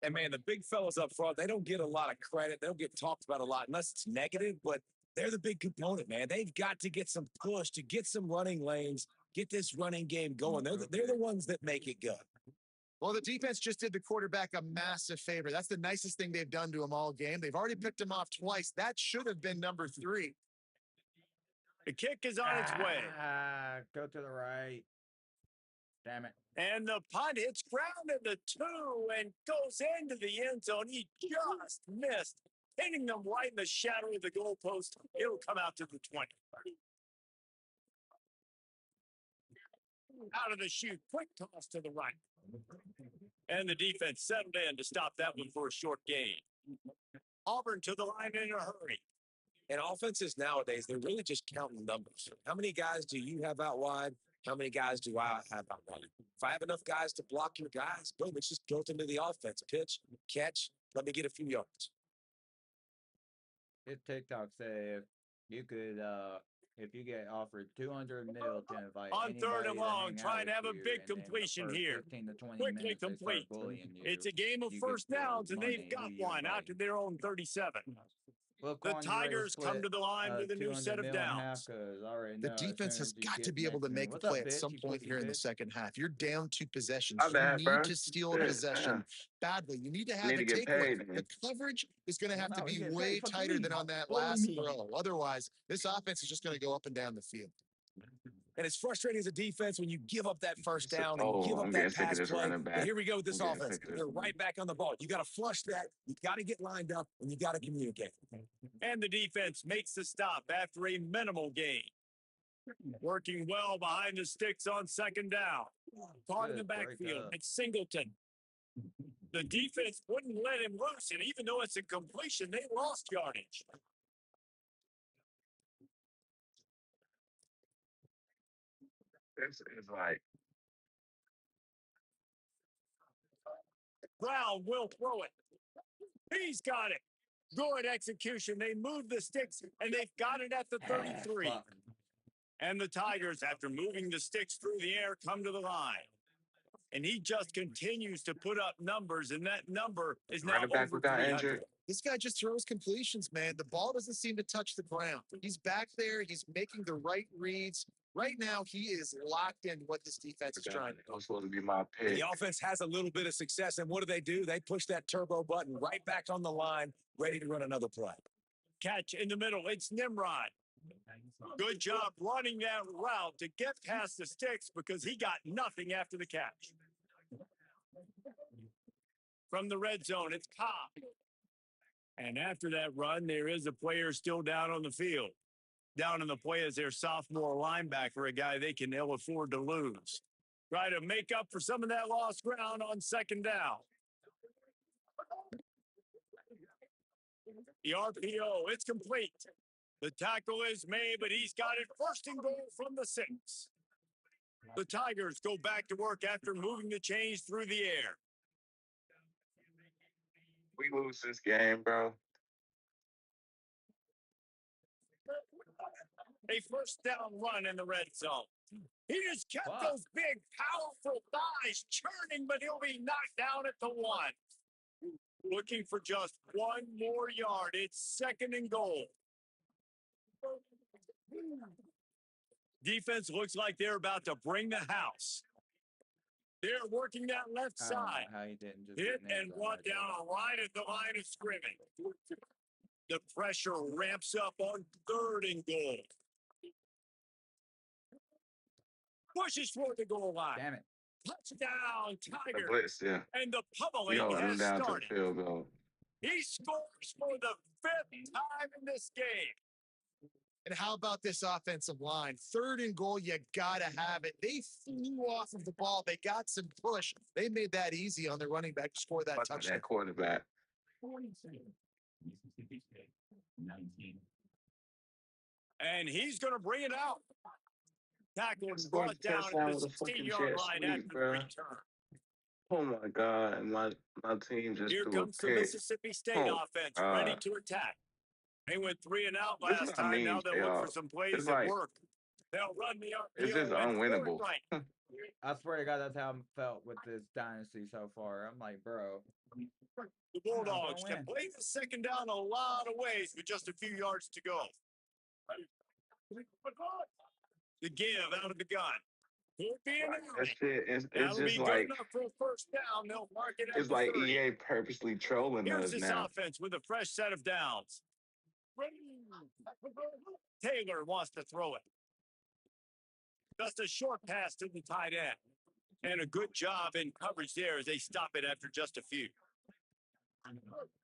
And, man, the big fellas up front, they don't get a lot of credit. They don't get talked about a lot unless it's negative, but they're the big component, man. They've got to get some push, to get some running lanes, get this running game going. They're the ones that make it good. Well, the defense just did the quarterback a massive favor. That's the nicest thing they've done to him all game. They've already picked him off twice. That should have been number 3. The kick is on its way. Go to the right. Damn it. And the punt hits ground at the 2 and goes into the end zone. He just missed, hitting them right in the shadow of the goalpost. It'll come out to the 20. Out of the chute, quick toss to the right. And the defense settled in to stop that one for a short gain. Auburn to the line in a hurry. And offenses nowadays, they're really just counting numbers. How many guys do you have out wide? How many guys do I have out wide? If I have enough guys to block your guys, boom, it's just built into the offense. Pitch, catch, let me get a few yards. His TikTok said you could, if you get offered $200 million to invite on third and long, trying to have a big completion here. Quickly complete. It's a game of first downs, and they've got one out to their own 37. The Tigers come to the line with a new set of downs. The defense has got to be able to make a play at some point here in the second half. You're down 2 possessions. You need to steal a possession badly. You need to have a takeaway. The coverage is going to have to be way tighter than on that last throw. Otherwise, this offense is just going to go up and down the field. And it's frustrating as a defense when you give up that first down and give up that pass play. But here we go with this offense. They're right back on the ball. You got to flush that. You got to get lined up, and you got to communicate. And the defense makes the stop after a minimal gain. Working well behind the sticks on second down. Caught in the backfield. It's Singleton. The defense wouldn't let him loose, and even though it's a completion, they lost yardage. It's like Brown will throw it. He's got it. Good execution. They move the sticks, and they've got it at the 33. And the Tigers, after moving the sticks through the air, come to the line. And he just continues to put up numbers, and that number is now over 300. This guy just throws completions, man. The ball doesn't seem to touch the ground. He's back there. He's making the right reads. Right now, he is locked in what this defense is trying to do. That's supposed to be my pick. The offense has a little bit of success, and what do? They push that turbo button right back on the line, ready to run another play. Catch in the middle. It's Nimrod. Good job running that route to get past the sticks because he got nothing after the catch. From the red zone, it's Cobb. And after that run, there is a player still down on the field. Down in the play is their sophomore linebacker, a guy they can ill afford to lose. Try to make up for some of that lost ground on second down. The RPO, it's complete. The tackle is made, but he's got it first and goal from the 6. The Tigers go back to work after moving the chains through the air. We lose this game, bro. A first down run in the red zone. He just kept those big, powerful thighs churning, but he'll be knocked down at the 1. Looking for just 1 more yard. It's second and goal. Defense looks like they're about to bring the house. They're working that left side. How he didn't just Hit and brought down right at the line of scrimmage. The pressure ramps up on third and goal. Pushes toward the goal line. Damn it. Touchdown, Tiger. The blitz, yeah. And the We pummeling holding them has down started. to the field goal. He scores for the 5th time in this game. And how about this offensive line? Third and goal, you got to have it. They flew off of the ball. They got some push. They made that easy on their running back to score that touchdown. That quarterback. And he's going to bring it out. Tackle is brought down at the 16-yard line after the return. Oh my God, my team just Here threw comes a the pick. Mississippi State offense ready to attack. They went 3 and out This is last what I time. Now mean, they'll look y'all. for some plays It's that like- work. They'll run the RPO. It's just unwinnable. Right. I swear to God, that's how I felt with this dynasty so far. I'm like, bro. The Bulldogs can play the second down a lot of ways with just a few yards to go. The give out of the gun. That shit, it's That'll just be like good enough for a first down. They'll mark it at it's the like 30. EA purposely trolling Here's us this now. offense with a fresh set of downs. Taylor wants to throw it. Just a short pass to the tight end. And a good job in coverage there as they stop it after just a few.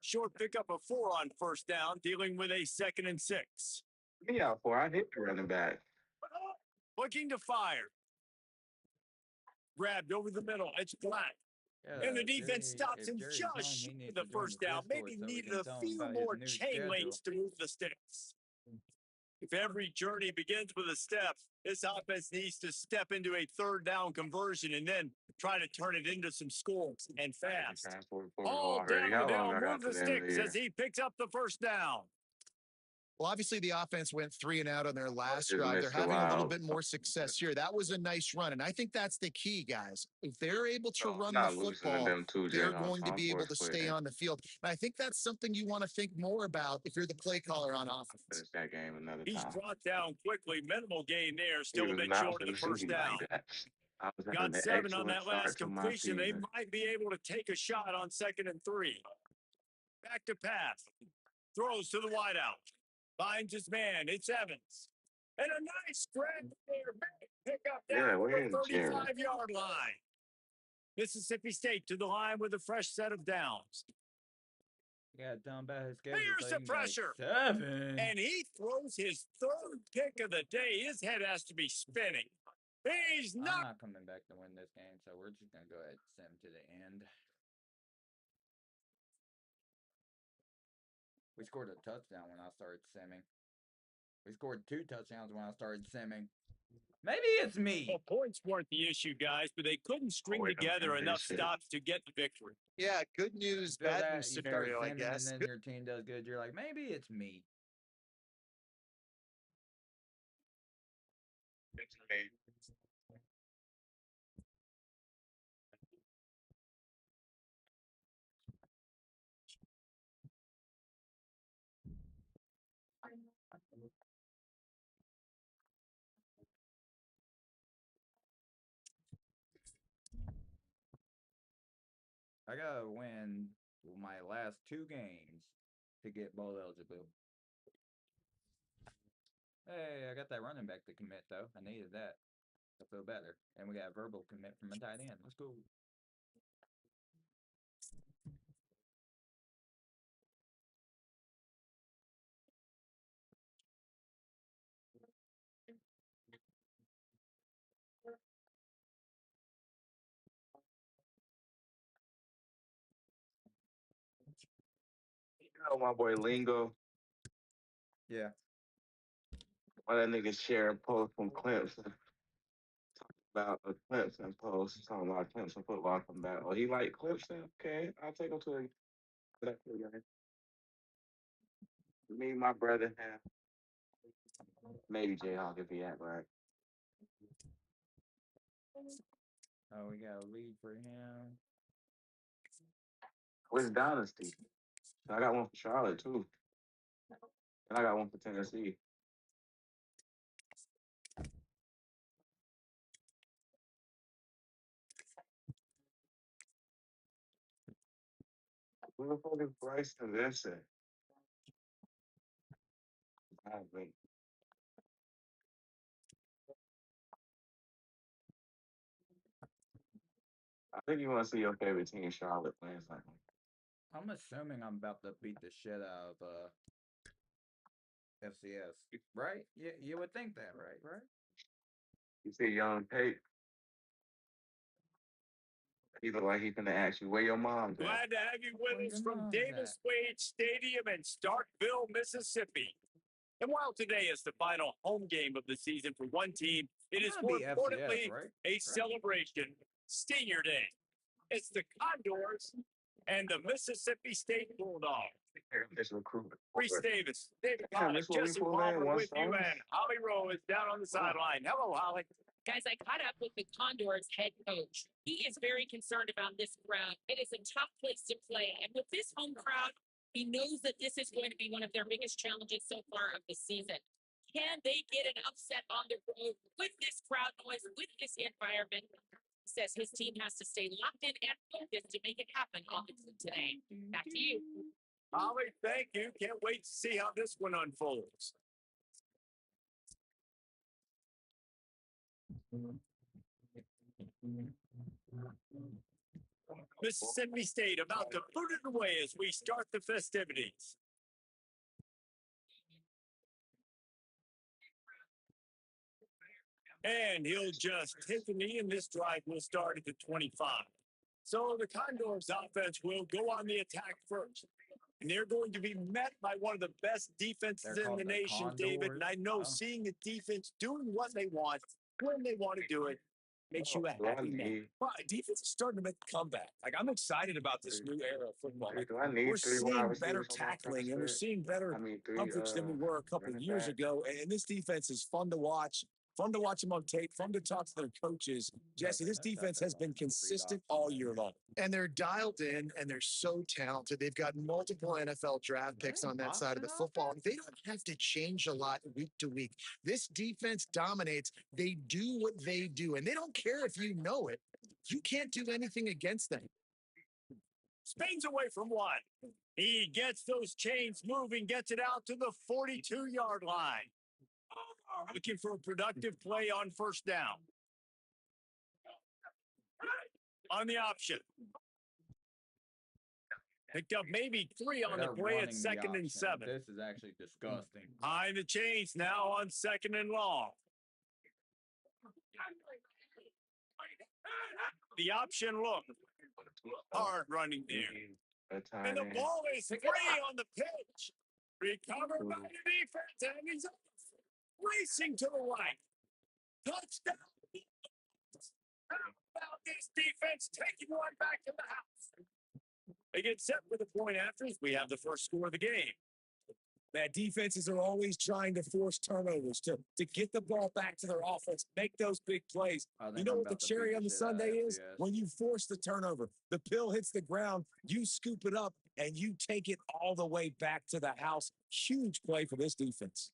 Short pickup of 4 on first down, dealing with a 2nd and 6. Me out for I hit the running back. Looking to fire. Grabbed over the middle. It's Black. And the defense stops him just short of the first down. Maybe needed a few more chain links to move the sticks. If every journey begins with a step, this offense needs to step into a third down conversion and then try to turn it into some scores and fast. All down Liddell, move the sticks as he picks up the first down. Well, obviously, the offense went 3 and out on their last drive. They're having a little bit more success here. That was a nice run, and I think that's the key, guys. If they're able to run the football, they're going to be able to stay on the field. And I think that's something you want to think more about if you're the play caller on offense. That game another time. He's brought down quickly. Minimal gain there. Still a bit short of the first down. Got 7 on that last completion. They might be able to take a shot on 2nd and 3. Back to pass. Throws to the wideout. Finds his man. It's Evans. And a nice grab there. Pick up down the 35-yard line. Mississippi State to the line with a fresh set of downs. Yeah, down about his schedule. Here's the pressure. Like 7. And he throws his 3rd pick of the day. His head has to be spinning. He's I'm not not coming back to win this game, so we're just going to go ahead and sim to the end. We scored a touchdown when I started simming. We scored 2 touchdowns when I started simming. Maybe it's me. Well, points weren't the issue, guys, but they couldn't string together enough stops to get the victory. Yeah, good news, bad news scenario, I guess. And then your team does good. You're like, maybe it's me. It's me. I gotta win my last 2 games to get bowl eligible. Hey, I got that running back to commit, though. I needed that. I feel better. And we got a verbal commit from a tight end. Let's go. You know my boy Lingo. Yeah. Why that nigga share a post from Clemson about a Clemson post talking about Clemson football come back. Oh, he like Clemson? Okay, I'll take him to that game. Me, my brother, and maybe Jayhawk if he act right. Oh, we got a lead for him. Where's Dynasty? I got one for Charlotte too, and I got one for Tennessee. Who the fuck is Bryson Vincent? I think you want to see your favorite team, Charlotte, playing something. I'm assuming I'm about to beat the shit out of FCS, right? Yeah, you would think that, right? Right? You see Young Tate. He look like he's gonna ask you where your mom's at. Glad to have you with us from Davis Wade Stadium in Starkville, Mississippi. And while today is the final home game of the season for one team, it is more importantly a celebration, Senior Day. It's the Condors and the Mississippi State Bulldogs. Reese Davis, David Connick, Jesse Palmer with you, and Holly Rowe is down on the sideline. Hello, Holly. Guys, I caught up with the Condors head coach. He is very concerned about this crowd. It is a tough place to play. And with this home crowd, he knows that this is going to be one of their biggest challenges so far of the season. Can they get an upset on the road with this crowd noise, with this environment? He says his team has to stay locked in and focused to make it happen on the field today. Back to you. Holly, thank you. Can't wait to see how this one unfolds. Mississippi State about to put it away as we start the festivities. And he'll just hit the knee, and this drive will start at the 25. So the Condors offense will go on the attack first. And they're going to be met by one of the best defenses in the nation, David. And I know seeing the defense doing what they want, when they want to do it, makes you a happy man. Well, defense is starting to make a comeback. Like, I'm excited about this new era of football. Like, we're seeing better tackling and we're seeing better coverage than we were a couple of years ago. And this defense is fun to watch. Fun to watch them on tape. Fun to talk to their coaches. Jesse, this defense has been consistent all year long. And they're dialed in, and they're so talented. They've got multiple NFL draft picks on that side of the football. They don't have to change a lot week to week. This defense dominates. They do what they do, and they don't care if you know it. You can't do anything against them. Spins away from one. He gets those chains moving, gets it out to the 42-yard line. Looking for a productive play on first down. On the option. Picked up maybe 3 on the play at 2nd and 7. This is actually disgusting. High the chains now on 2nd and long. The option look. Hard running there. And the ball is free on the pitch. Recovered by the defense, and he's racing to the right. Touchdown. How about this defense taking one back to the house? They get set for the point after. We have the first score of the game. That defenses are always trying to force turnovers to get the ball back to their offense, make those big plays. You know what the cherry on the sundae is? When you force the turnover, the pill hits the ground, you scoop it up, and you take it all the way back to the house. Huge play for this defense.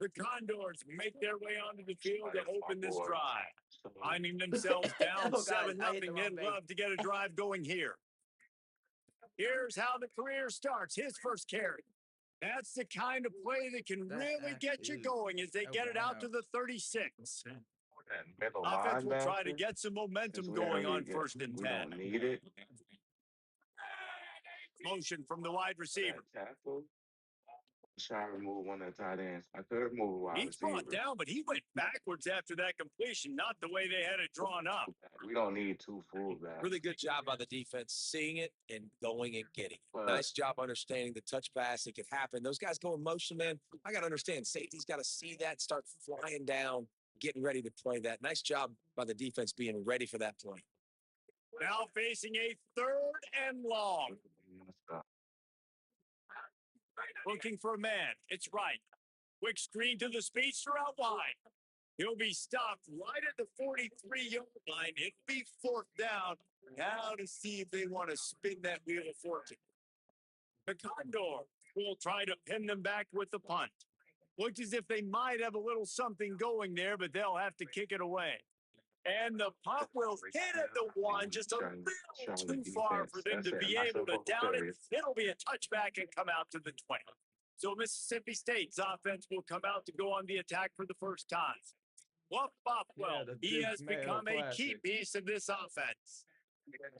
The Condors make their way onto the field to open this drive. Finding themselves down 7-0, they'd love to get a drive going here. Here's how the career starts. His first carry. That's the kind of play that can really get you going as they get it out to the 36. Offense will try to get some momentum going on 1st and 10. We don't need it. Motion from the wide receiver. Tackle. Try to remove one of the tight ends. I could remove a wide He's brought receiver. down, but he went backwards after that completion, not the way they had it drawn up. We don't need 2 fullbacks. Really good job by the defense, seeing it and going and getting it. Nice job understanding the touch pass. It could happen. Those guys go in motion, man. I got to understand. Safety's got to see that, start flying down, getting ready to play that. Nice job by the defense being ready for that play. Now facing a 3rd and long. Looking for a man. It's right. Quick screen to the speedster out wide. He'll be stopped right at the 43-yard line. It'll be 4th down. Now to see if they want to spin that wheel of fortune. The Condor will try to pin them back with the punt. Looks as if they might have a little something going there, but they'll have to kick it away. And the punt will hit at the 1, just a little too far for them to be able to down it. It'll be a touchback and come out to the 20. So Mississippi State's offense will come out to go on the attack for the first time. Bluff Bothwell, he has become a key piece of this offense.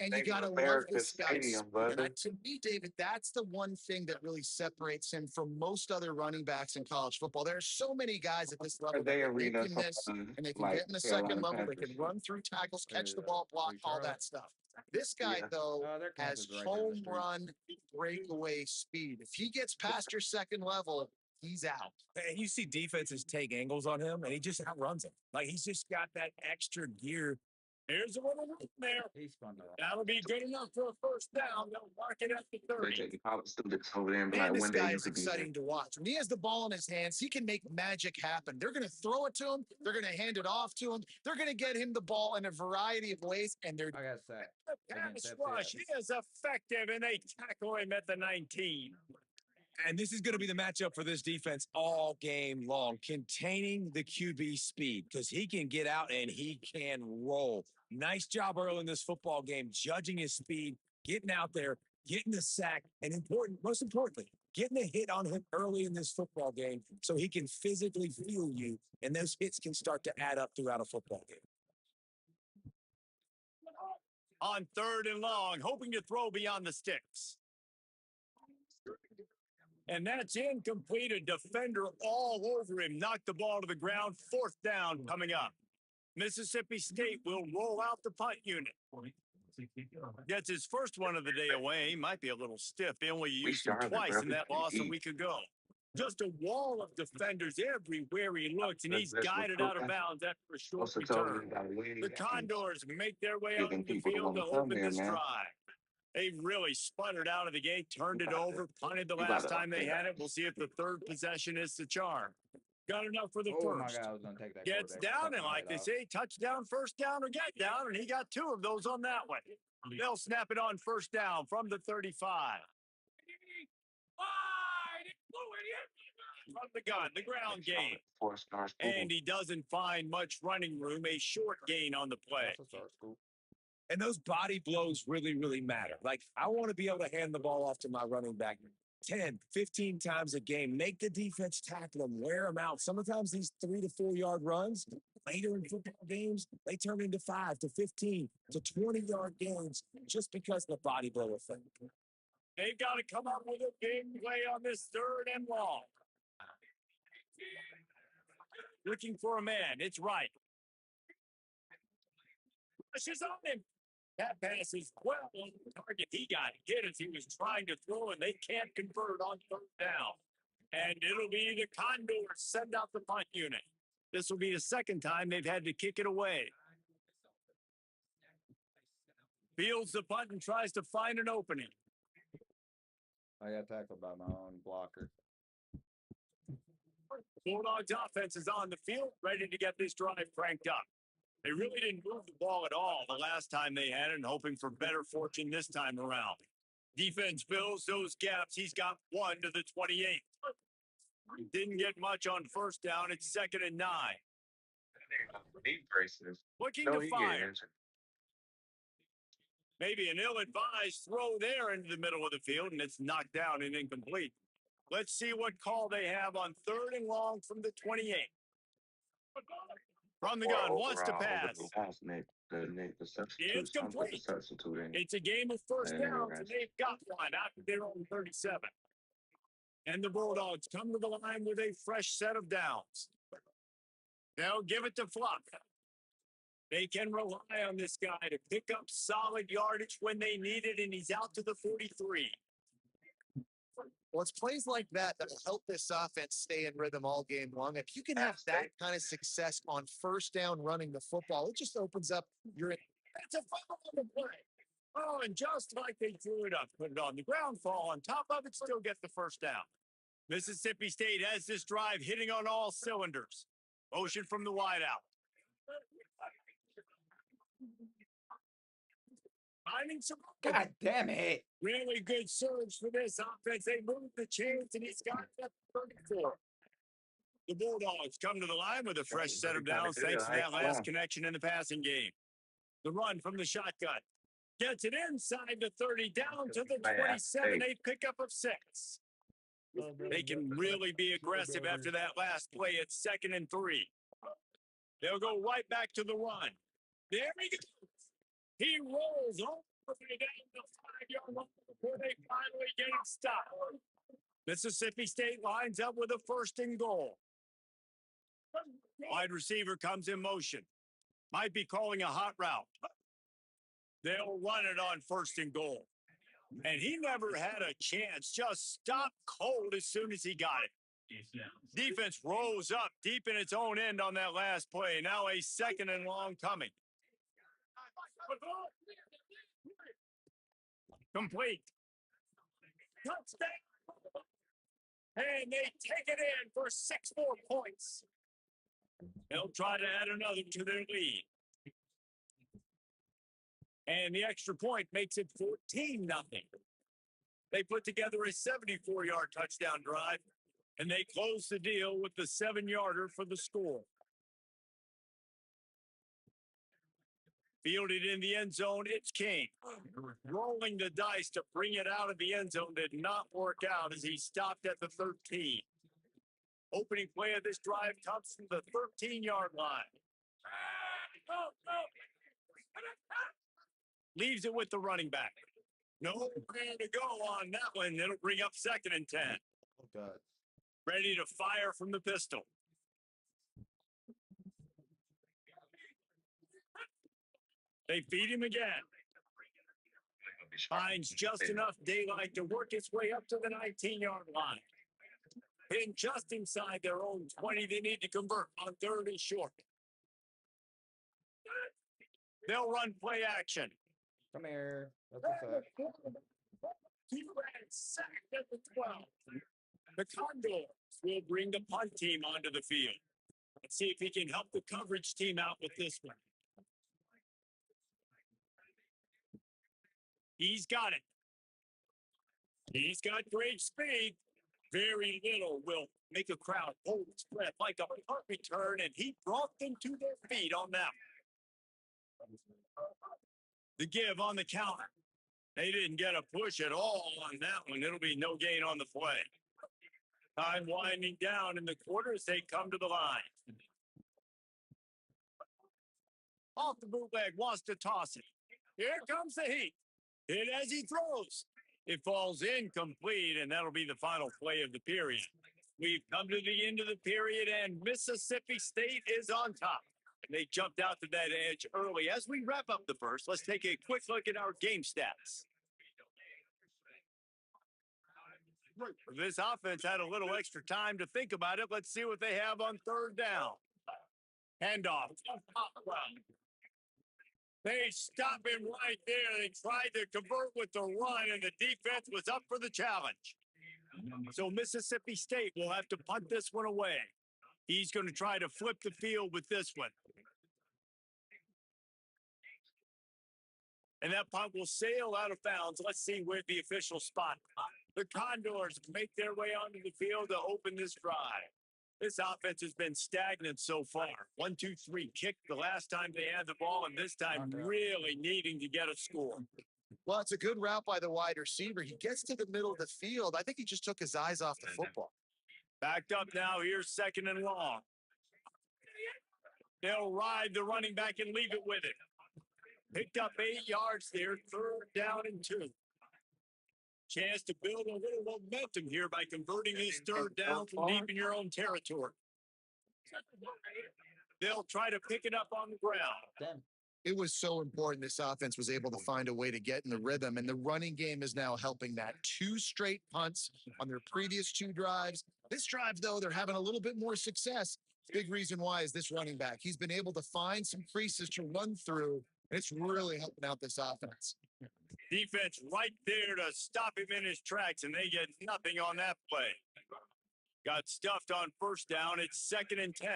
And you got to love this guy. To me, David, that's the one thing that really separates him from most other running backs in college football. There are so many guys at this level that they can miss, and they can get in the second level. They can run through tackles, catch the ball, block, all that stuff. This guy, though, has home run breakaway speed. If he gets past your second level, he's out. And you see defenses take angles on him, and he just outruns them. Like, he's just got that extra gear. Here's a little room there. That'll be good enough for a 1st down. They'll mark it at the 30. They take the college students over there and be Man, like, this one day guy you is could be exciting to watch. When he has the ball in his hands, he can make magic happen. They're going to throw it to him. They're going to hand it off to him. They're going to get him the ball in a variety of ways, and they're. I got sacked. The pass rush is effective, and they tackle him at the 19. And this is going to be the matchup for this defense all game long, containing the QB speed, because he can get out and he can roll. Nice job early in this football game, judging his speed, getting out there, getting the sack, and most importantly, getting a hit on him early in this football game so he can physically feel you, and those hits can start to add up throughout a football game. On 3rd and long, hoping to throw beyond the sticks. And that's incomplete. A defender all over him. Knocked the ball to the ground. 4th down coming up. Mississippi State will roll out the punt unit. Gets his first one of the day away. He might be a little stiff. They only used him twice in that loss a week ago. Just a wall of defenders everywhere he looks, and he's guided out of bounds after a short return. The Condors make their way up the field to open this drive. They really sputtered out of the gate, turned it over, punted the last time they had it. We'll see if the 3rd possession is the charm. Got enough for the first. My God, I was gonna take that. Gets down, and like they say, touchdown, 1st down, or get down, and he got 2 of those on that one. They'll snap it on 1st down from the 35. From the gun, the ground game. And he doesn't find much running room, a short gain on the play. And those body blows really, really matter. Like, I want to be able to hand the ball off to my running back 10, 15 times a game. Make the defense tackle them, wear them out. Sometimes these 3 to 4 yard runs, later in football games, they turn into 5 to 15 to 20-yard games just because of the body blow effect. They've got to come up with a big play on this 3rd and long. Looking for a man. It's right. Rushes on him. That pass is well on the target. He got hit as he was trying to throw, and they can't convert on 3rd down. And it'll be the Condors send out the punt unit. This will be the 2nd time they've had to kick it away. Fields the punt and tries to find an opening. I got tackled by my own blocker. Bulldogs offense is on the field, ready to get this drive cranked up. They really didn't move the ball at all the last time they had it, and hoping for better fortune this time around. Defense fills those gaps. He's got 1 to the 28. Didn't get much on 1st down. It's 2nd and 9. Looking to fire. Maybe an ill-advised throw there into the middle of the field, and it's knocked down and incomplete. Let's see what call they have on 3rd and long from the 28. From the gun, wants to pass. It's complete. It's a game of first downs, and they've got one out of their own 37. And the Bulldogs come to the line with a fresh set of downs. They'll give it to Fluff. They can rely on this guy to pick up solid yardage when they need it, and he's out to the 43. Well, it's plays like that that will help this offense stay in rhythm all game long. If you can have that kind of success on first down running the football, it just opens up your. That's a foul on the play. Oh, and just like they threw it up, put it on the ground, fall on top of it, still get the first down. Mississippi State has this drive hitting on all cylinders. Motion from the wideout. Finding some. God damn it. Really good surge for this offense. They moved the chains, and he's got that 34. The Bulldogs come to the line with a fresh set of downs thanks to that last connection in the passing game. The run from the shotgun. Gets it inside the 30, down to the 27, a pickup of 6. They can really be aggressive after that last play at 2nd and 3. They'll go right back to the run. There he goes. He rolls all the way down the 5-yard line before they finally get him stopped. Mississippi State lines up with a 1st and goal. Wide receiver comes in motion. Might be calling a hot route. They'll run it on 1st and goal. And he never had a chance. Just stopped cold as soon as he got it. Defense rose up deep in its own end on that last play. Now a 2nd and long coming. Complete. Touchdown. And they take it in for 6 more points. They'll try to add another to their lead. And the extra point makes it 14-0. They put together a 74-yard touchdown drive, and they close the deal with the 7-yarder for the score. Fielded in the end zone, it's King. Rolling the dice to bring it out of the end zone did not work out as he stopped at the 13. Opening play of this drive comes from the 13-yard line. Leaves it with the running back. Nowhere to go on that one. It'll bring up 2nd and 10. Oh, God. Ready to fire from the pistol. They feed him again. Finds just enough daylight to work its way up to the 19-yard line. Hitting just inside their own 20, they need to convert on 3rd and short. They'll run play action. Come here. That's what's up. He ran sacked at the 12. The Condors will bring the punt team onto the field. Let's see if he can help the coverage team out with this one. He's got it. He's got great speed. Very little will make a crowd hold its breath like a punt return, and he brought them to their feet on that one. The give on the counter. They didn't get a push at all on that one. It'll be no gain on the play. Time winding down in the quarter as they come to the line. Off the bootleg, wants to toss it. Here comes the heat. Hit as he throws. It falls incomplete, and that'll be the final play of the period. We've come to the end of the period, and Mississippi State is on top. They jumped out to that edge early. As we wrap up the first, let's take a quick look at our game stats. This offense had a little extra time to think about it. Let's see what they have on 3rd down. Handoff. They stop him right there. They tried to convert with the run, and the defense was up for the challenge. So Mississippi State will have to punt this one away. He's going to try to flip the field with this one. And that punt will sail out of bounds. Let's see where the official spot. The Condors make their way onto the field to open this drive. This offense has been stagnant so far. 1, 2, 3 kick the last time they had the ball, and this time really needing to get a score. Well, it's a good route by the wide receiver. He gets to the middle of the field. I think he just took his eyes off the football. Backed up now. Here's second and long. They'll ride the running back and leave it with it. Picked up 8 yards there. Third down and 2. Chance to build a little momentum here by converting this third down from deep in your own territory. They'll try to pick it up on the ground. It was so important this offense was able to find a way to get in the rhythm, and the running game is now helping that. 2 straight punts on their previous 2 drives. This drive, though, they're having a little bit more success. Big reason why is this running back. He's been able to find some creases to run through, and it's really helping out this offense. Defense right there to stop him in his tracks, and they get nothing on that play. Got stuffed on first down. It's second and 10.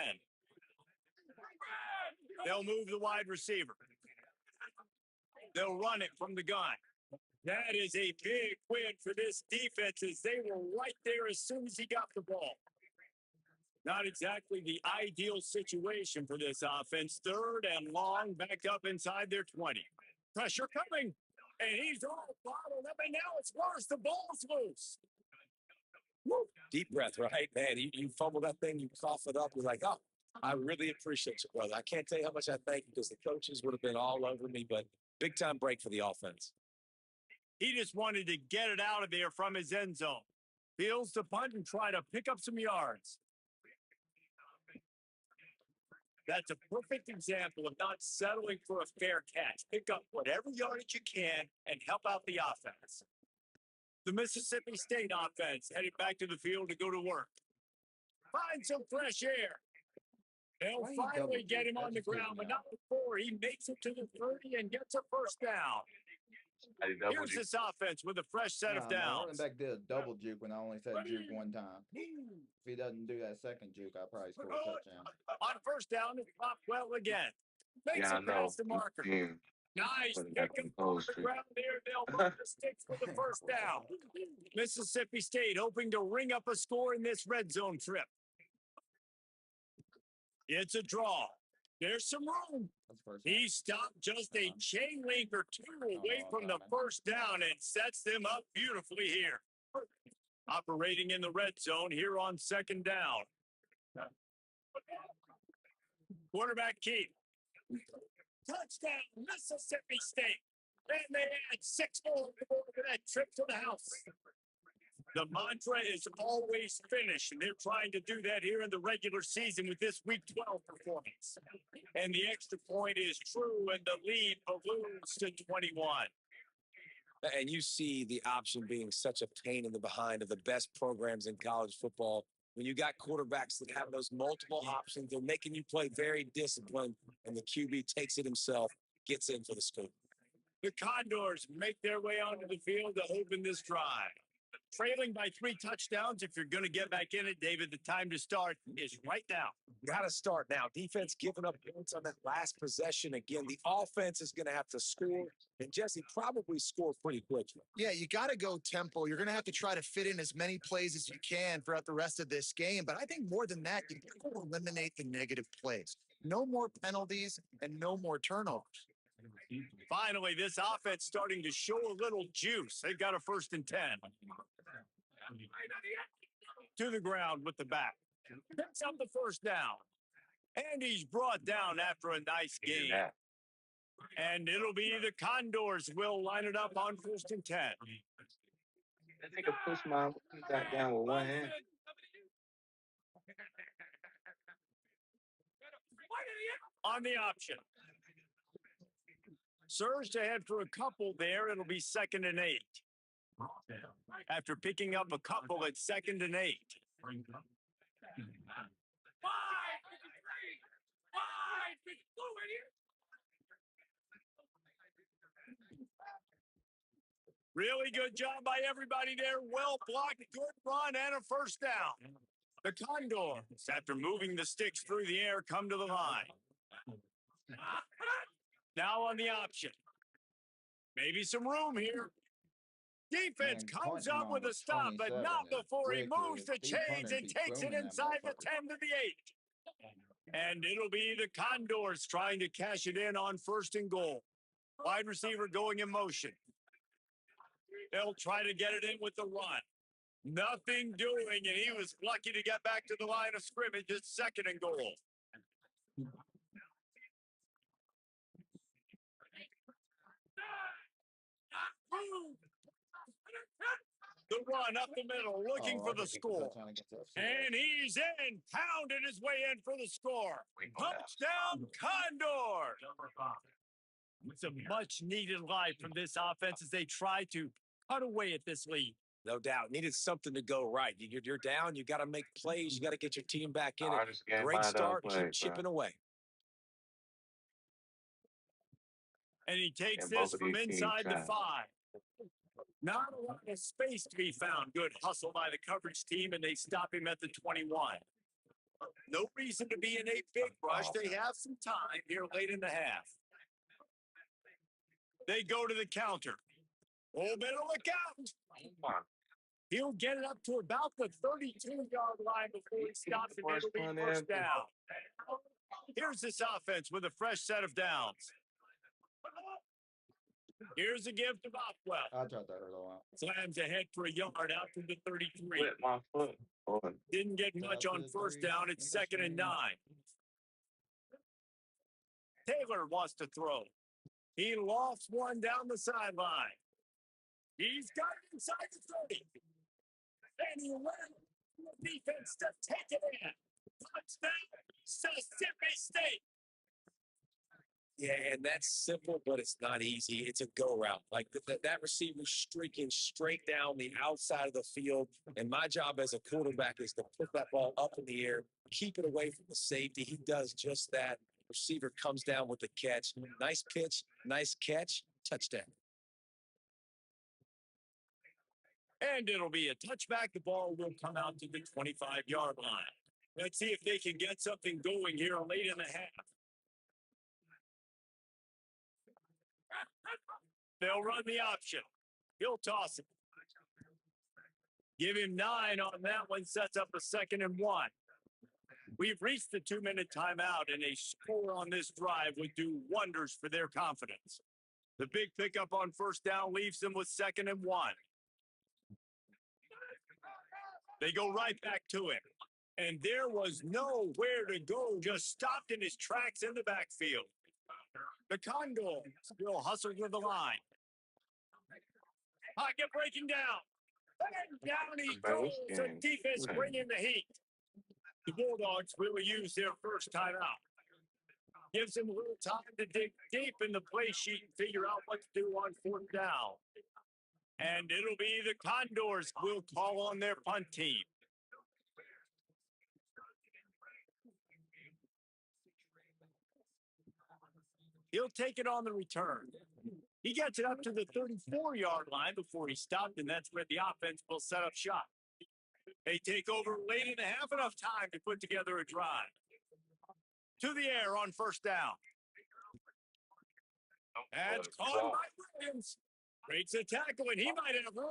They'll move the wide receiver. They'll run it from the gun. That is a big win for this defense as they were right there as soon as he got the ball. Not exactly the ideal situation for this offense. Third and long, backed up inside their 20. Pressure coming, and he's all bottled up, and now it's worse. The ball's loose. Woo. Deep breath, right? Man, you fumble that thing, you cough it up, you're like, oh, I really appreciate you, brother. I can't tell you how much I thank you because the coaches would have been all over me, but big time break for the offense. He just wanted to get it out of there from his end zone. Feels the punt and try to pick up some yards. That's a perfect example of not settling for a fair catch. Pick up whatever yardage you can and help out the offense. The Mississippi State offense headed back to the field to go to work. Find some fresh air. They'll finally get him on the ground, but not before he makes it to the 30 and gets a first down. Here's this offense with a fresh set of downs. Running back did a double juke when I only said juke one time. If he doesn't do that second juke, I'll probably score a touchdown. On first down, it's popped well again. Makes it past the marker. Nice pick and off the ground there. They'll move the sticks for the first down. Mississippi State hoping to ring up a score in this red zone trip. It's a draw. There's some room. He stopped just a chain link or 2 away from the first down and sets them up beautifully here. Operating in the red zone here on second down. Quarterback Keith. Touchdown, Mississippi State. And they add 6 more to that trip to the house. The mantra is always finish, and they're trying to do that here in the regular season with this Week 12 performance. And the extra point is true, and the lead balloons to 21. And you see the option being such a pain in the behind of the best programs in college football. When you got quarterbacks that have those multiple options, they're making you play very disciplined, and the QB takes it himself, gets in for the scoop. The Condors make their way onto the field to open this drive. Trailing by 3 touchdowns. If you're going to get back in it, David, the time to start is right now. Got to start now. Defense giving up points on that last possession. Again, the offense is going to have to score, and Jesse probably score pretty quickly. Yeah, you got to go tempo. You're going to have to try to fit in as many plays as you can throughout the rest of this game. But I think more than that, you got to eliminate the negative plays. No more penalties and no more turnovers. Finally, this offense starting to show a little juice. They've got a 1st and 10. To the ground with the back. Picks up the first down. And he's brought down after a nice game. And it'll be the Condors will line it up on 1st and 10. I think I push my back down with one hand. On the option. Surged ahead for a couple there. It'll be 2nd and 8. After picking up a couple at 2nd and 8. Really good job by everybody there. Well blocked, good run, and a first down. The Condors, after moving the sticks through the air, come to the line. Now on the option. Maybe some room here. Defense comes up with a stop, but not before he moves the chains and takes it inside the 10 to the 8. And it'll be the Condors trying to cash it in on 1st and goal. Wide receiver going in motion. They'll try to get it in with the run. Nothing doing, and he was lucky to get back to the line of scrimmage. It's 2nd and goal. The run up the middle, looking for the score. And he's in, pounded his way in for the score. Touchdown, Condor! It's a much-needed life from this offense as they try to cut away at this lead. No doubt. Needed something to go right. You're down. You got to make plays. You got to get your team back in it. Great start. Keep chipping away. And he takes this from inside the 5. Not a lot of space to be found. Good hustle by the coverage team, and they stop him at the 21. No reason to be in a big rush. They have some time here late in the half. They go to the counter. Oh, better look out. He'll get it up to about the 32-yard line before he stops and it'll be first down. Here's this offense with a fresh set of downs. Here's a give to Bothwell. I tried that early on. Slams ahead for a yard out to the 33. With my foot. Didn't get much on first down. It's 2nd and 9. Taylor wants to throw. He lofts one down the sideline. He's got it inside the 30. And he ran the defense to take it in. Touchdown, Mississippi State. Yeah, and that's simple, but it's not easy. It's a go route. Like that receiver streaking straight down the outside of the field. And my job as a quarterback is to put that ball up in the air, keep it away from the safety. He does just that. Receiver comes down with the catch. Nice pitch, nice catch, touchdown. And it'll be a touchback. The ball will come out to the 25-yard line. Let's see if they can get something going here late in the half. They'll run the option. He'll toss it. Give him 9 on that one. Sets up a 2nd and 1. We've reached the 2-minute timeout, and a score on this drive would do wonders for their confidence. The big pickup on first down leaves them with 2nd and 1. They go right back to him. And there was nowhere to go, just stopped in his tracks in the backfield. The Condor still hustled to the line. Pocket breaking down. And down he goes. The defense bringing the heat. The Bulldogs will use their first timeout. Gives them a little time to dig deep in the play sheet and figure out what to do on 4th down. And it'll be the Condors will call on their punt team. He'll take it on the return. He gets it up to the 34-yard line before he stopped, and that's where the offense will set up shop. They take over late in the half, enough time to put together a drive. To the air on first down. And caught by Williams. Breaks a tackle, and he might have room.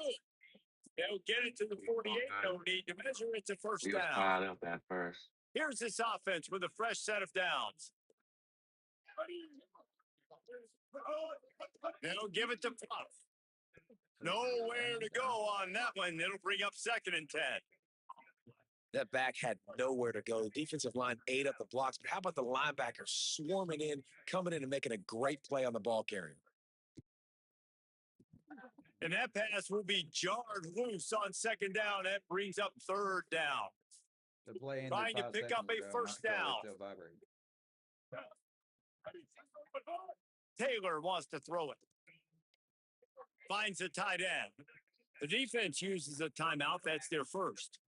They'll get it to the 48. No need to measure. It's a first down. Fired up at first. Here's this offense with a fresh set of downs. They'll give it to Puff. Nowhere to go on that one. It'll bring up 2nd and 10. That back had nowhere to go. The defensive line ate up the blocks. But how about the linebacker swarming in, coming in and making a great play on the ball carrier? And that pass will be jarred loose on 2nd down. That brings up 3rd down. Trying to pick up a first down. Taylor wants to throw it. Finds a tight end. The defense uses a timeout. That's their first.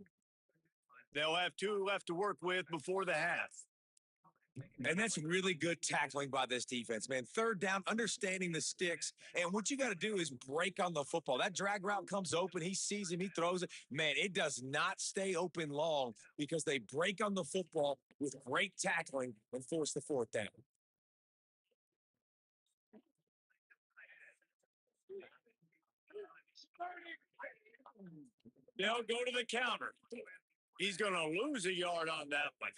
They'll have 2 left to work with before the half. And that's really good tackling by this defense, man. 3rd down, understanding the sticks. And what you got to do is break on the football. That drag route comes open. He sees him. He throws it. Man, it does not stay open long because they break on the football with great tackling and force the 4th down. They'll go to the counter. He's going to lose a yard on that one.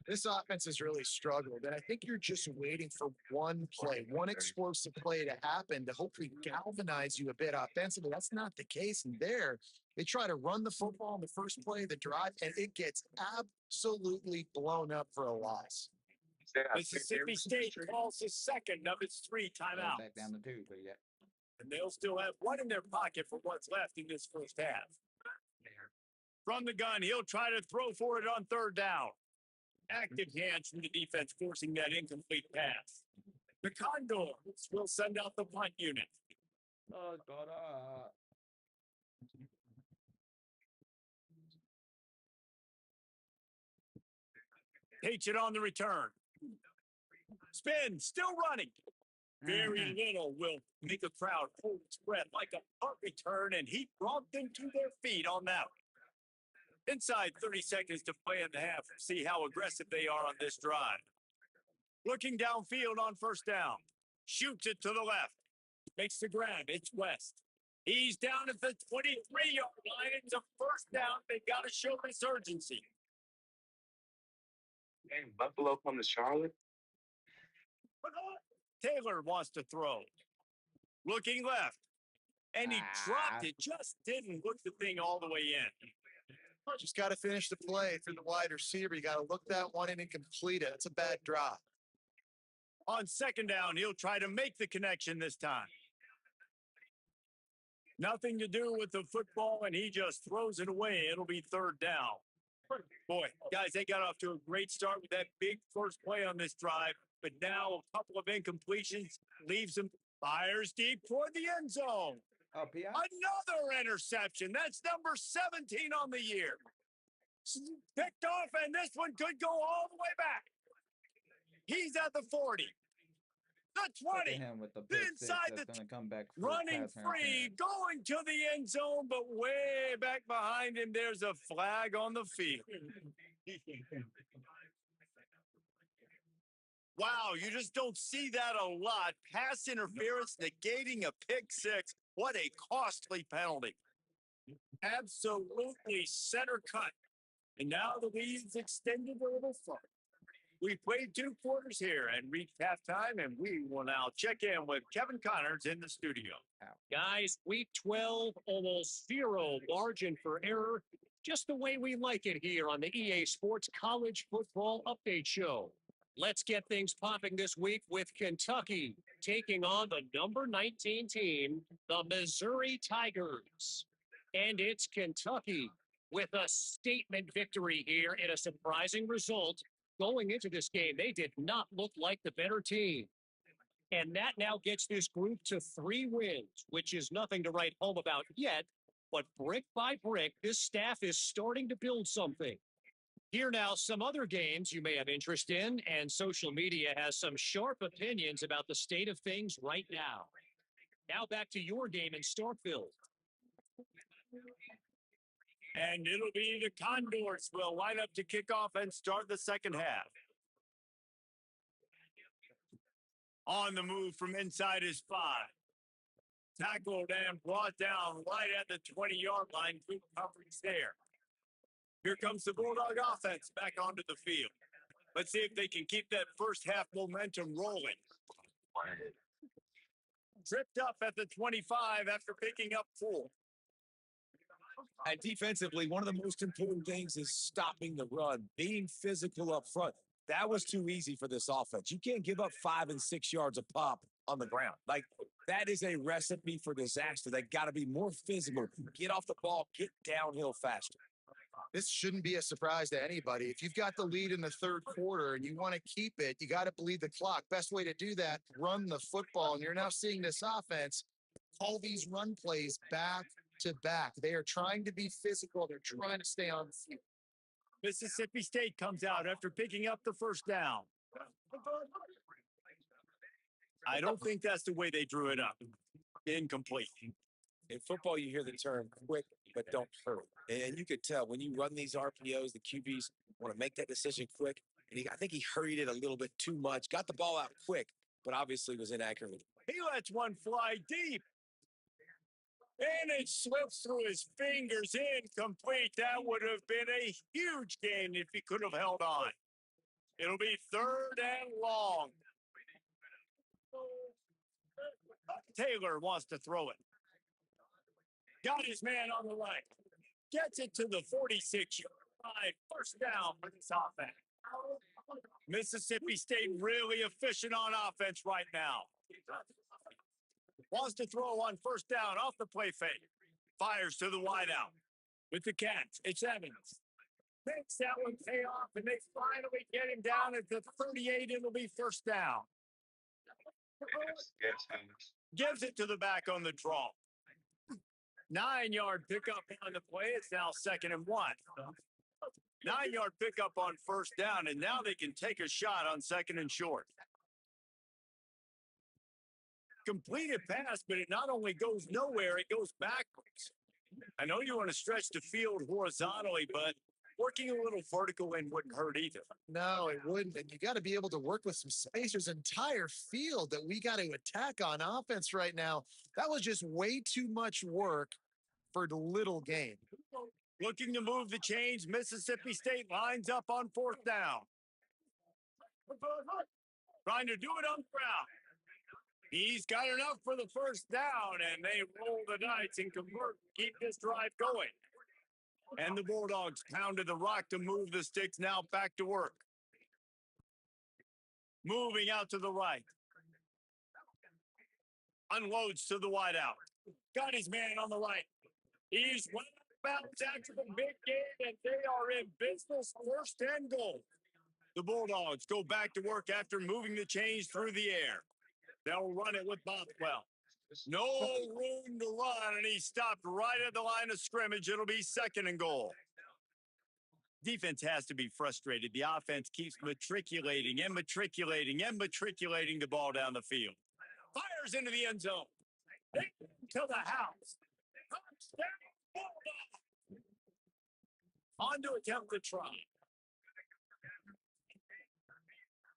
This offense has really struggled, and I think you're just waiting for one play, one explosive play to happen to hopefully galvanize you a bit offensively. That's not the case. And there, they try to run the football in the first play of the drive, and it gets absolutely blown up for a loss. Mississippi State calls the second of its 3 timeouts. Back down to 2, but yeah. And they'll still have one in their pocket for what's left in this first half. From the gun, he'll try to throw for it on 3rd down. Active hands from the defense forcing that incomplete pass. The Condors will send out the punt unit. Oh, God. Takes it on the return. Spin, still running. Very little will make a crowd hold its breath like a punt return, and he brought them to their feet on that one. Inside 30 seconds to play in the half. See how aggressive they are on this drive. Looking downfield on 1st down. Shoots it to the left. Makes the grab. It's West. He's down at the 23-yard line. It's a 1st down. They got to show this urgency. And Buffalo come to Charlotte? Taylor wants to throw. Looking left. And he dropped it. Just didn't look the thing all the way in. Just got to finish the play through the wide receiver. You got to look that one in and complete it. It's a bad drop. On 2nd down, he'll try to make the connection this time. Nothing to do with the football, and he just throws it away. It'll be 3rd down. Boy, guys, they got off to a great start with that big first play on this drive, but now a couple of incompletions leaves them, fires deep toward the end zone. Oh, PI? Another interception. That's number 17 on the year. Picked off, and this one could go all the way back. He's at the 40. The 20. Him with the inside the gonna come back running free, going to the end zone, but way back behind him, there's a flag on the field. Wow, you just don't see that a lot. Pass interference negating a pick 6. What a costly penalty. Absolutely center cut. And now the lead's extended a little further. We played 2 quarters here and reached halftime, and we will now check in with Kevin Connors in the studio. Guys, week 12, almost 0 margin for error. Just the way we like it here on the EA Sports College Football Update Show. Let's get things popping this week with Kentucky taking on the number 19 team, the Missouri Tigers. And it's Kentucky with a statement victory here in a surprising result. Going into this game, they did not look like the better team. And that now gets this group to 3 wins, which is nothing to write home about yet. But brick by brick, this staff is starting to build something. Here now, some other games you may have interest in, and social media has some sharp opinions about the state of things right now. Now back to your game in Starkville. And it'll be the Condors will line up to kick off and start the second half. On the move from inside is 5. Tackled and brought down right at the 20-yard line. Good coverage there. Here comes the Bulldog offense back onto the field. Let's see if they can keep that first half momentum rolling. Tripped up at the 25 after picking up 4. And defensively, one of the most important things is stopping the run, being physical up front. That was too easy for this offense. You can't give up 5 and 6 yards a pop on the ground. Like, that is a recipe for disaster. They got to be more physical, get off the ball, get downhill faster. This shouldn't be a surprise to anybody. If you've got the lead in the 3rd quarter and you want to keep it, you got to bleed the clock. Best way to do that, run the football. And you're now seeing this offense call these run plays back to back. They are trying to be physical. They're trying to stay on the field. Mississippi State comes out after picking up the first down. I don't think that's the way they drew it up. Incomplete. In football, you hear the term quick, but don't hurry. And you could tell when you run these RPOs, the QBs want to make that decision quick. And I think he hurried it a little bit too much, got the ball out quick, but obviously was inaccurate. He lets one fly deep. And it slips through his fingers, incomplete. That would have been a huge gain if he could have held on. It'll be 3rd and long. Taylor wants to throw it. Got his man on the right. Gets it to the 46-yard line. 1st down for this offense. Mississippi State really efficient on offense right now. Wants to throw on 1st down off the play fake. Fires to the wideout. With the catch, it's Evans. Makes that one pay off, and they finally get him down at the 38. It'll be 1st down. Gives it to the back on the draw. 9-yard pickup on the play. It's now 2nd and 1. 9-yard pickup on 1st down, and now they can take a shot on 2nd and short. Completed pass, but it not only goes nowhere, it goes backwards. I know you want to stretch the field horizontally, but working a little vertical in wouldn't hurt either. No, it wouldn't. And you got to be able to work with some space. There's an entire field that we got to attack on offense right now. That was just way too much work for little gain. Looking to move the chains, Mississippi State lines up on 4th down. Trying to do it on the ground. He's got enough for the 1st down, and they roll the dice and convert, keep this drive going. And the Bulldogs pounded the rock to move the sticks, now back to work. Moving out to the right. Unloads to the wideout. Got his man on the right. He's well bounced after the big game, and they are in business. 1st and goal. The Bulldogs go back to work after moving the chains through the air. They'll run it with Bothwell. No room to run, and he stopped right at the line of scrimmage. It'll be 2nd and goal. Defense has to be frustrated. The offense keeps matriculating the ball down the field. Fires into the end zone. To the house. On to attempt the try.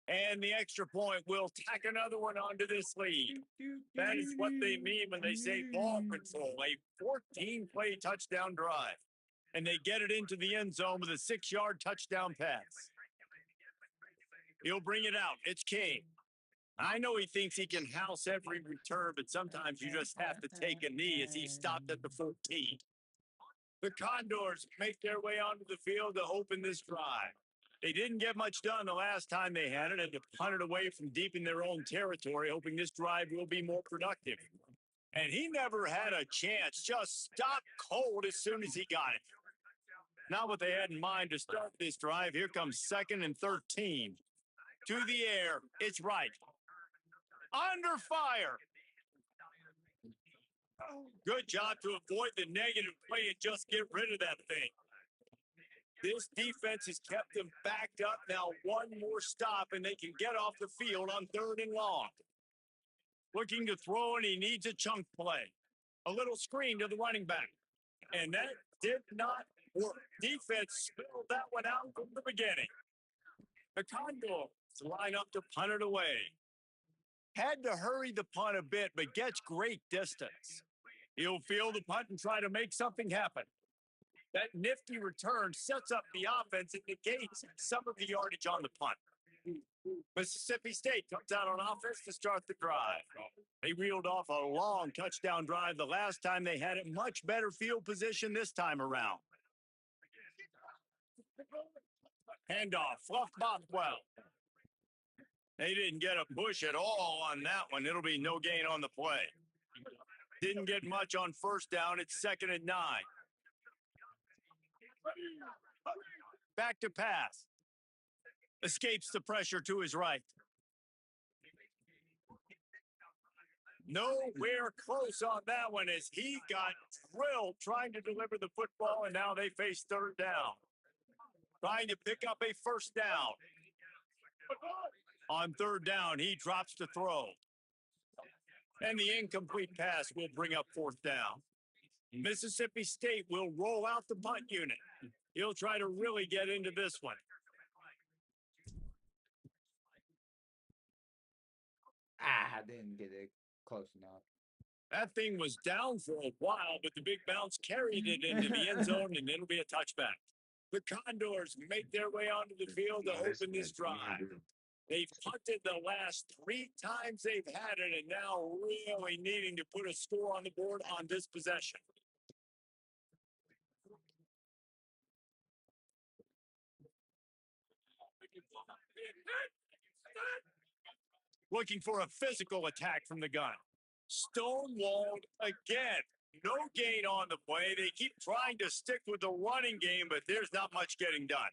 And the extra point will tack another one onto this lead. That is what they mean when they say ball control. A 14-play touchdown drive. And they get it into the end zone with a 6-yard touchdown pass. He'll bring it out. It's King. I know he thinks he can house every return, but sometimes you just have to take a knee as he stopped at the 14. The Condors make their way onto the field to open this drive. They didn't get much done the last time they had it, and to punt it away from deep in their own territory, hoping this drive will be more productive. And he never had a chance, just stopped cold as soon as he got it. Not what they had in mind to start this drive. Here comes 2nd and 13. To the air, it's right. Under fire. Good job to avoid the negative play and just get rid of that thing. This defense has kept them backed up. Now one more stop, and they can get off the field on 3rd and long. Looking to throw, and he needs a chunk play. A little screen to the running back. And that did not work. Defense spilled that one out from the beginning. The Condors line up to punt it away. Had to hurry the punt a bit, but gets great distance. He'll field the punt and try to make something happen. That nifty return sets up the offense and negates some of the yardage on the punt. Mississippi State comes out on offense to start the drive. They reeled off a long touchdown drive the last time they had it. Much better field position this time around. Handoff, Fluff Bothwell. They didn't get a push at all on that one. It'll be no gain on the play. Didn't get much on 1st down. It's 2nd and 9. Back to pass. Escapes the pressure to his right. Nowhere close on that one as he got drilled trying to deliver the football, and now they face 3rd down. Trying to pick up a 1st down. On 3rd down, he drops to throw. And the incomplete pass will bring up 4th down. Mississippi State will roll out the punt unit. He'll try to really get into this one. I didn't get it close enough. That thing was down for a while, but the big bounce carried it into the end zone, and it'll be a touchback. The Condors make their way onto the field to open this drive. They've punted the last 3 times they've had it, and now really needing to put a score on the board on this possession. Looking for a physical attack from the gun. Stonewalled again. No gain on the play. They keep trying to stick with the running game, but there's not much getting done.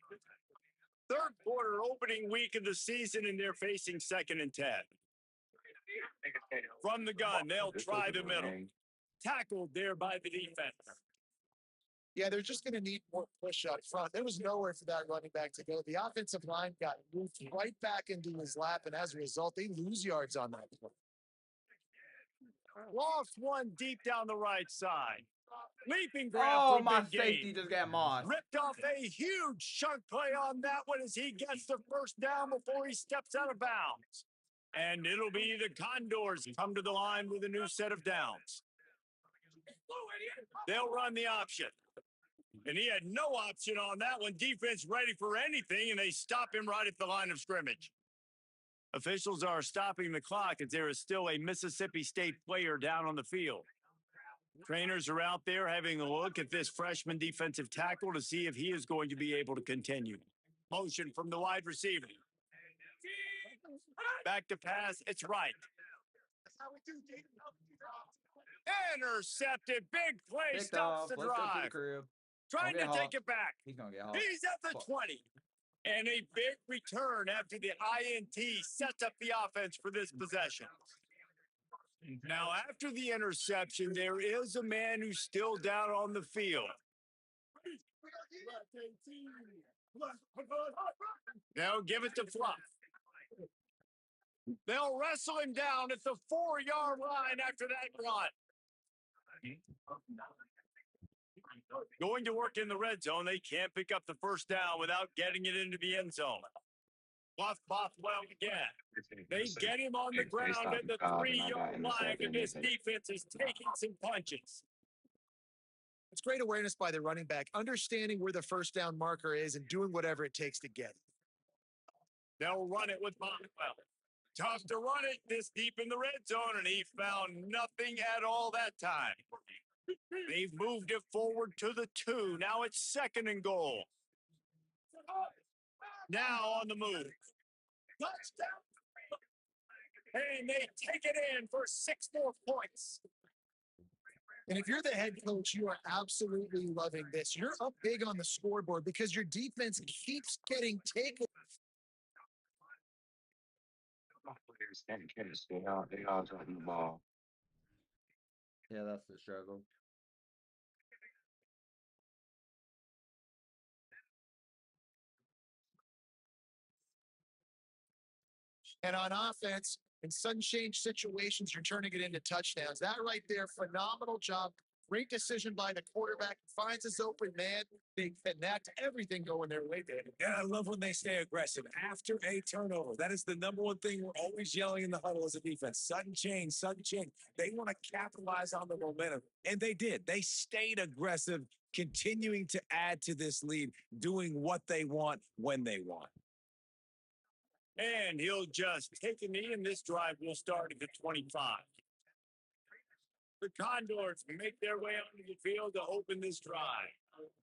Third quarter opening week of the season, and they're facing 2nd and 10. From the gun, they'll try the middle. Tackled there by the defense. Yeah, they're just going to need more push up front. There was nowhere for that running back to go. The offensive line got moved right back into his lap, and as a result, they lose yards on that play. Lost one deep down the right side. Leaping grab Oh, for my big safety gain. just got mossed. Ripped off a huge chunk play on that one as he gets the first down before he steps out of bounds. And it'll be the Condors come to the line with a new set of downs. They'll run the option. And he had no option on that one. Defense ready for anything, and they stop him right at the line of scrimmage. Officials are stopping the clock as there is still a Mississippi State player down on the field. Trainers are out there having a look at this freshman defensive tackle to see if he is going to be able to continue. Motion from the wide receiver. Back to pass. It's right. Intercepted. Big play. Picked Stops off. the Let's go to the drive. crib. Trying to take it back. He's going to get hot. He's at the 20. And a big return after the INT sets up the offense for this possession. Now, after the interception, there is a man who's still down on the field. They'll give it to Fluff. They'll wrestle him down at the 4-yard line after that run. Going to work in the red zone, they can't pick up the first down without getting it into the end zone. Fluff well again. They get him on the ground at the 3-yard line, and this defense is taking some punches. It's great awareness by the running back, understanding where the first down marker is and doing whatever it takes to get it. They'll run it with Boswell. Tough to run it this deep in the red zone, and he found nothing at all that time. They've moved it forward to the 2. Now it's 2nd and goal. Now on the move. Touchdown. And they take it in for 6 more points. And if you're the head coach, you are absolutely loving this. You're up big on the scoreboard because your defense keeps getting taken. They all dropping the ball. Yeah, that's the struggle. And on offense, in sudden change situations, you're turning it into touchdowns. That right there, phenomenal job. Great decision by the quarterback. Finds his open man. They connect. Everything going their way, David. Yeah, I love when they stay aggressive after a turnover. That is the number one thing we're always yelling in the huddle as a defense. Sudden change, sudden change. They want to capitalize on the momentum, and they did. They stayed aggressive, continuing to add to this lead, doing what they want when they want. And he'll just take a knee, and this drive will start at the 25. The Condors make their way onto the field to open this drive.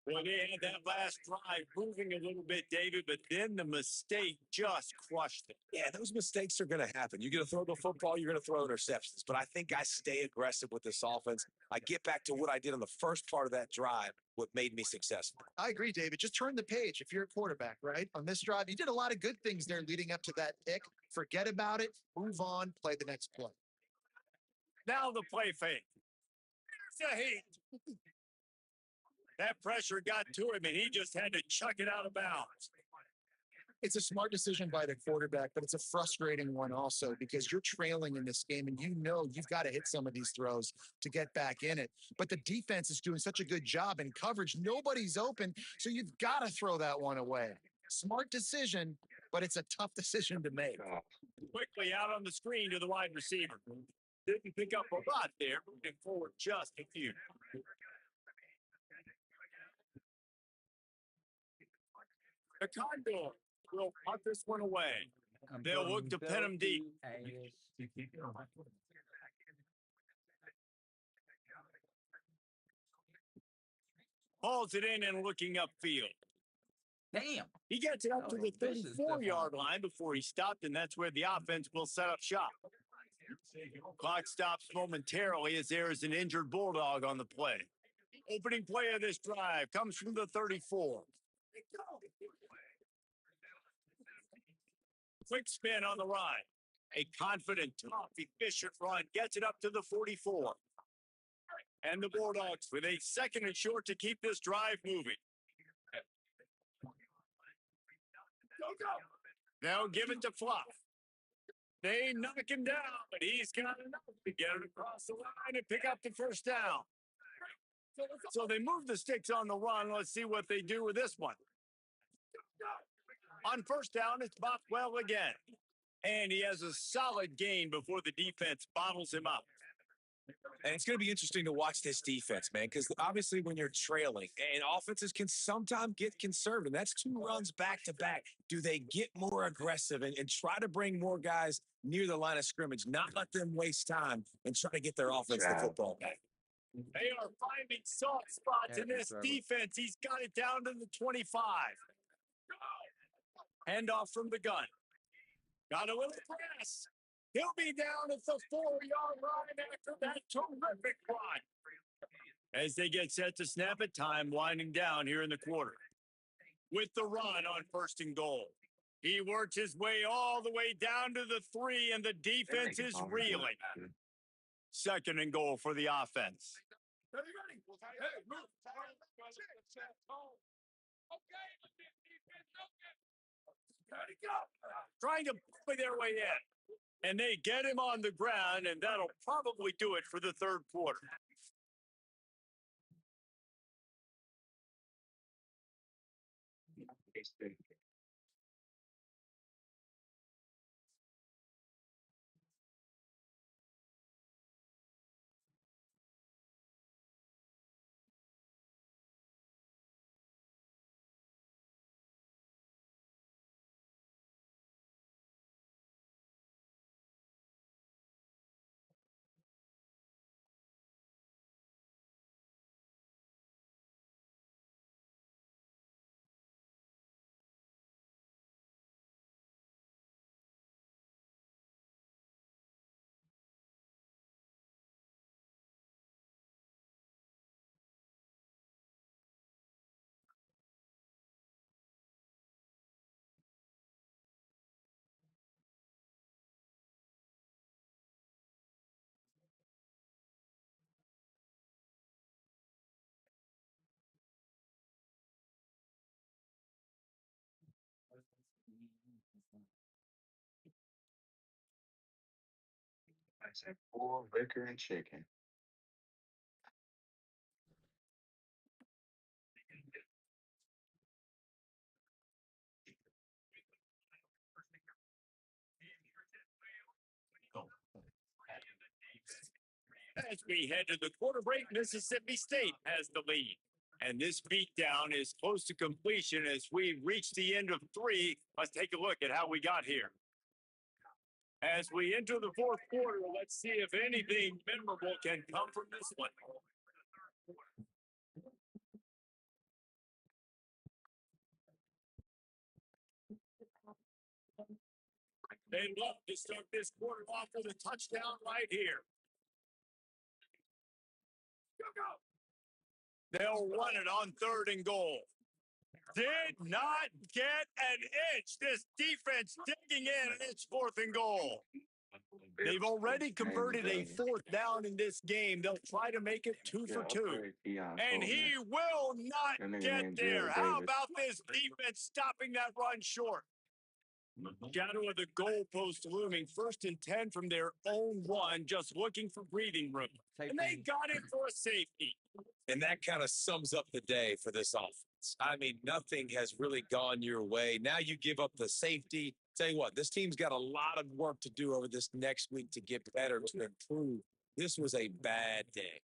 Well, they had that last drive moving a little bit, David, but then the mistake just crushed it. Yeah, those mistakes are going to happen. You're going to throw the football, you're going to throw interceptions. But I think I stay aggressive with this offense. I get back to what I did on the first part of that drive, what made me successful. I agree, David. Just turn the page if you're a quarterback, right? On this drive, you did a lot of good things there leading up to that pick. Forget about it. Move on. Play the next play. Now the play fake. Here's the heat. That pressure got to him, and he just had to chuck it out of bounds. It's a smart decision by the quarterback, but it's a frustrating one also because you're trailing in this game, and you know you've got to hit some of these throws to get back in it. But the defense is doing such a good job in coverage. Nobody's open, so you've got to throw that one away. Smart decision, but it's a tough decision to make. Quickly out on the screen to the wide receiver. Didn't pick up a lot there, moving forward just a few. The Condor will punt this one away. They'll look to pin him deep. Hauls it in and looking upfield. Damn. He gets it up to the 34-yard line before he stopped, and that's where the offense will set up shop. Clock stops momentarily as there is an injured Bulldog on the play. Opening play of this drive comes from the 34. Quick spin on the ride. A confident, tough, efficient run gets it up to the 44. And the Bulldogs with a second and short to keep this drive moving. They'll give it to Fluff. They knock him down, but he's got enough to get it across the line and pick up the first down. So they move the sticks on the run. Let's see what they do with this one. On first down, it's Bothwell again. And he has a solid gain before the defense bottles him up. And it's going to be interesting to watch this defense, man, because obviously when you're trailing, and offenses can sometimes get conservative, and that's 2 runs back to back. Do they get more aggressive and try to bring more guys near the line of scrimmage, not let them waste time and try to get their offense the football back? They are finding soft spots in this defense. He's got it down to the 25. Handoff from the gun. Got a little press. He'll be down at the 4-yard line after that terrific run. As they get set to snap it, time winding down here in the quarter. With the run on first and goal. He works his way all the way down to the 3, and the defense is reeling. Second and goal for the offense. Trying to play their way in. And they get him on the ground, and that'll probably do it for the third quarter. I said poor liquor and chicken. As we head to the quarter break, Mississippi State has the lead. And this beatdown is close to completion as we reach the end of 3. Let's take a look at how we got here. As we enter the fourth quarter, let's see if anything memorable can come from this one. They love to start this quarter off with a touchdown right here. They'll run it on third and goal. Did not get an inch. This defense digging in, and it's fourth and goal. They've already converted a fourth down in this game. They'll try to make it 2 for 2. And he will not get there. How about this defense stopping that run short? Shadow of the goalpost looming, 1st and 10 from their own 1, just looking for breathing room. And they got it for a safety. And that kind of sums up the day for this offense. I mean, nothing has really gone your way. Now you give up the safety. Tell you what, this team's got a lot of work to do over this next week to get better, to improve. This was a bad day.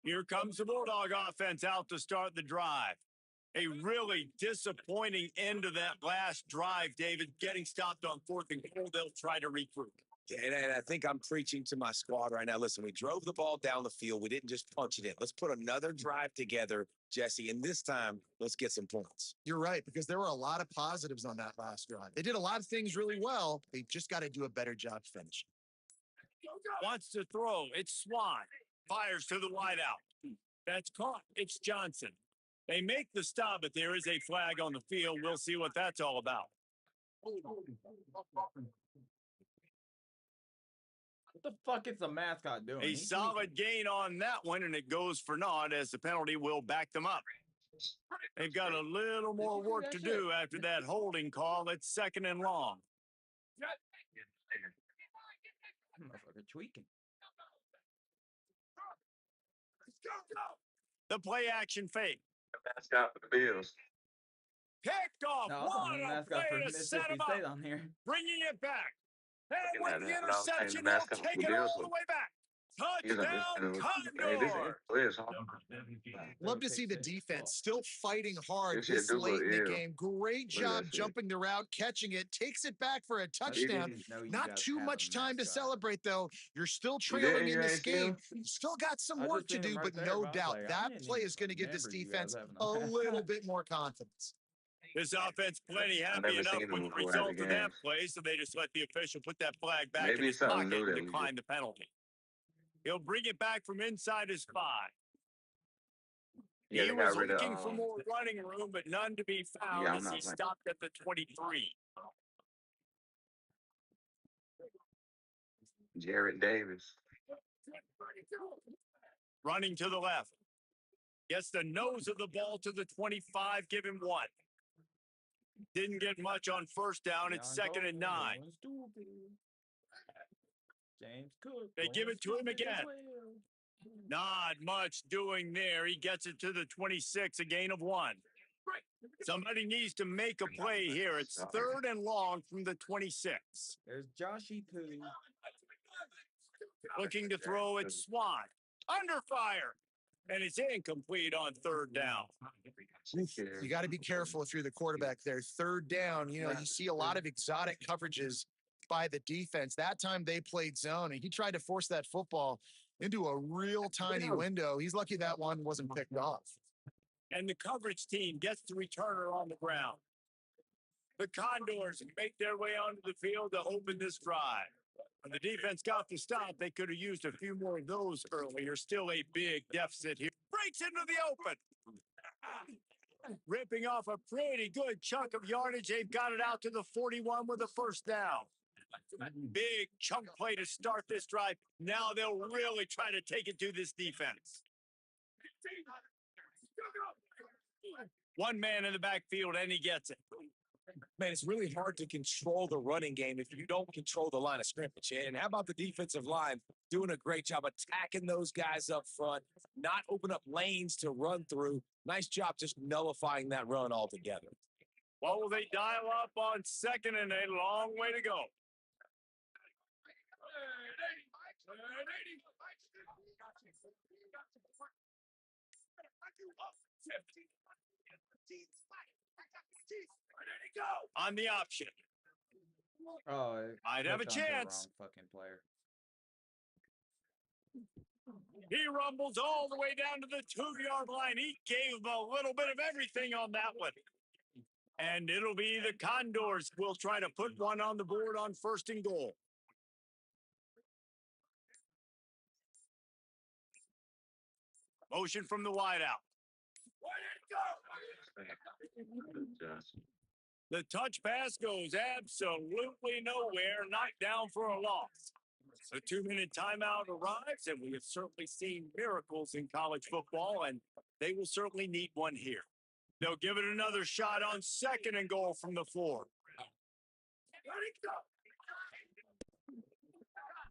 Here comes the Bulldog offense out to start the drive. A really disappointing end of that last drive, David. Getting stopped on 4th and goal, they'll try to regroup. And I think I'm preaching to my squad right now. Listen, we drove the ball down the field. We didn't just punch it in. Let's put another drive together, Jesse, and this time, let's get some points. You're right, because there were a lot of positives on that last drive. They did a lot of things really well. They just got to do a better job finishing. Wants to throw. It's Swan. Fires to the wideout. That's caught. It's Johnson. They make the stop, but there is a flag on the field. We'll see what that's all about. What the fuck is the mascot doing? A solid gain on that one, and it goes for naught as the penalty will back them up. They've got a little more work to do after that holding call. It's 2nd and long. Motherfucker tweaking. The play action fake. Mascot for the Bills. Picked off. No, What a mascot for play to set Mississippi him up. State on here. Bringing it back. And Looking with at the it, I was saying interception, the they'll mascot for take the it all Bills the was- way back. Touchdown, Condors. Love to see the defense still fighting hard This shit this do late look in the ill. game. Great Look at job that shit. jumping the route, catching it, takes it back for a touchdown. Not too much time to celebrate, though. You're still trailing in this game. You still got some work to do, but no doubt that play is going to give this defense a little bit more confidence. This offense plenty I've happy never enough seen with them the before at result the of that game. play, so they just let the official put that flag back Maybe in his it's something pocket new and that we decline the penalty. He'll bring it back from inside his 5. Yeah, He they was got rid looking of for more running room, but none to be found Yeah, I'm as not he playing. stopped at the 23. Jarrett Davis. Running to the left. Gets the nose of the ball to the 25, give him 1. Didn't get much on 1st down. It's 2nd and 9. James Cook. They give it to him again. Not much doing there. He gets it to the 26, a gain of 1. Somebody needs to make a play here. It's 3rd and long from the 26. There's Joshy Poo. Looking to throw it, Swan. Under fire. And it's incomplete on 3rd down. You got to be careful if you're the quarterback there. 3rd down, you see a lot of exotic coverages by the defense. That time they played zone, and he tried to force that football into a real tiny window. He's lucky that one wasn't picked off. And the coverage team gets the returner on the ground. The Condors make their way onto the field to open this drive. When the defense got the stop, they could have used a few more of those earlier. Still a big deficit here. Breaks into the open. Ripping off a pretty good chunk of yardage. They've got it out to the 41 with a 1st down. Big chunk play to start this drive. Now they'll really try to take it to this defense. 1 man in the backfield, and he gets it. Man, it's really hard to control the running game if you don't control the line of scrimmage. And how about the defensive line doing a great job attacking those guys up front, not open up lanes to run through. Nice job just nullifying that run altogether. What will they dial up on 2nd and a long way to go? On the option. Oh, I'd have a clicked onto the chance. wrong fucking player. He rumbles all the way down to the 2-yard line. He gave a little bit of everything on that one. And it'll be the Condors will try to put one on the board on 1st and goal. Motion from the wideout. The touch pass goes absolutely nowhere. Knocked down for a loss. A 2-minute timeout arrives, and we have certainly seen miracles in college football, and they will certainly need one here. They'll give it another shot on 2nd and goal from the 4.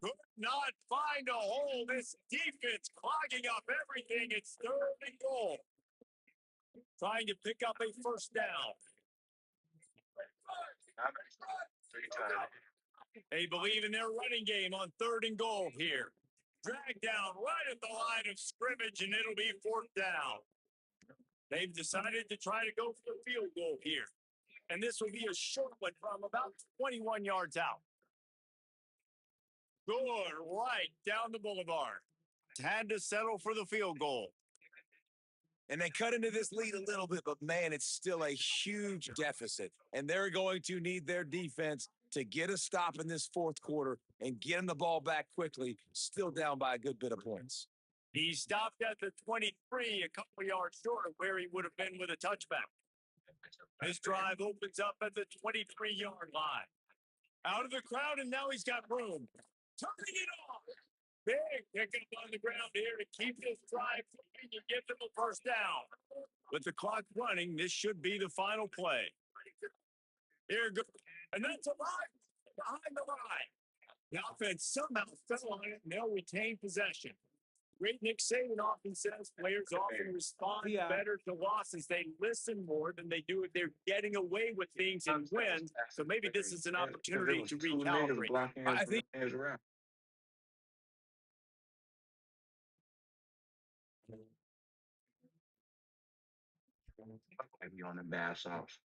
Could not find a hole. This defense clogging up everything. It's 3rd and goal. Trying to pick up a 1st down. They believe in their running game on 3rd and goal here. Drag down right at the line of scrimmage, and it'll be 4th down. They've decided to try to go for the field goal here. And this will be a short one from about 21 yards out. Good right down the boulevard. Had to settle for the field goal. And they cut into this lead a little bit, but man, it's still a huge deficit. And they're going to need their defense to get a stop in this 4th quarter and get them the ball back quickly, still down by a good bit of points. He stopped at the 23, a couple yards short of where he would have been with a touchback. His drive opens up at the 23-yard line. Out of the crowd, and now he's got room. Turning it off. Big pickup on the ground here to keep this drive moving and give them a 1st down. With the clock running, this should be the final play. Here goes. And that's a line behind the line. The offense somehow fell on it, and they'll retain possession. Great Nick Saban often says players often respond better to losses. They listen more than they do if they're getting away with things and win. So maybe this is an opportunity to recalibrate. I think maybe on the bad sauce.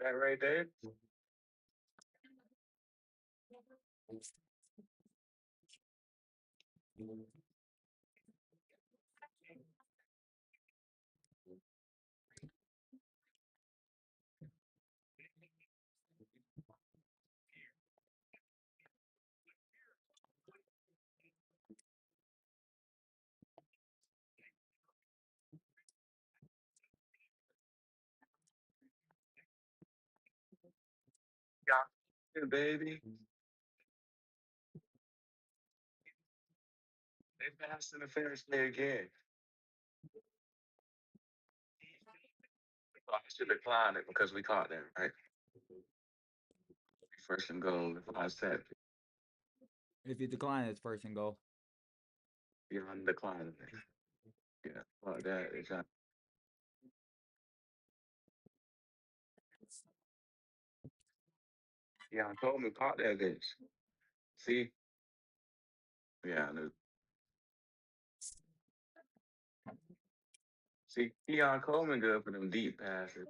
That right there. Yeah, baby. They passed interference play again. I should decline it because we caught them, right? 1st and goal. If I said, If you decline, it's 1st and goal. yeah, I'm declining it. Yeah, fuck that. It's not. Yeah, I told him to caught that bitch. See? Yeah, I knew. See, Keon Coleman good for them deep passes.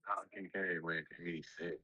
I can carry with 86.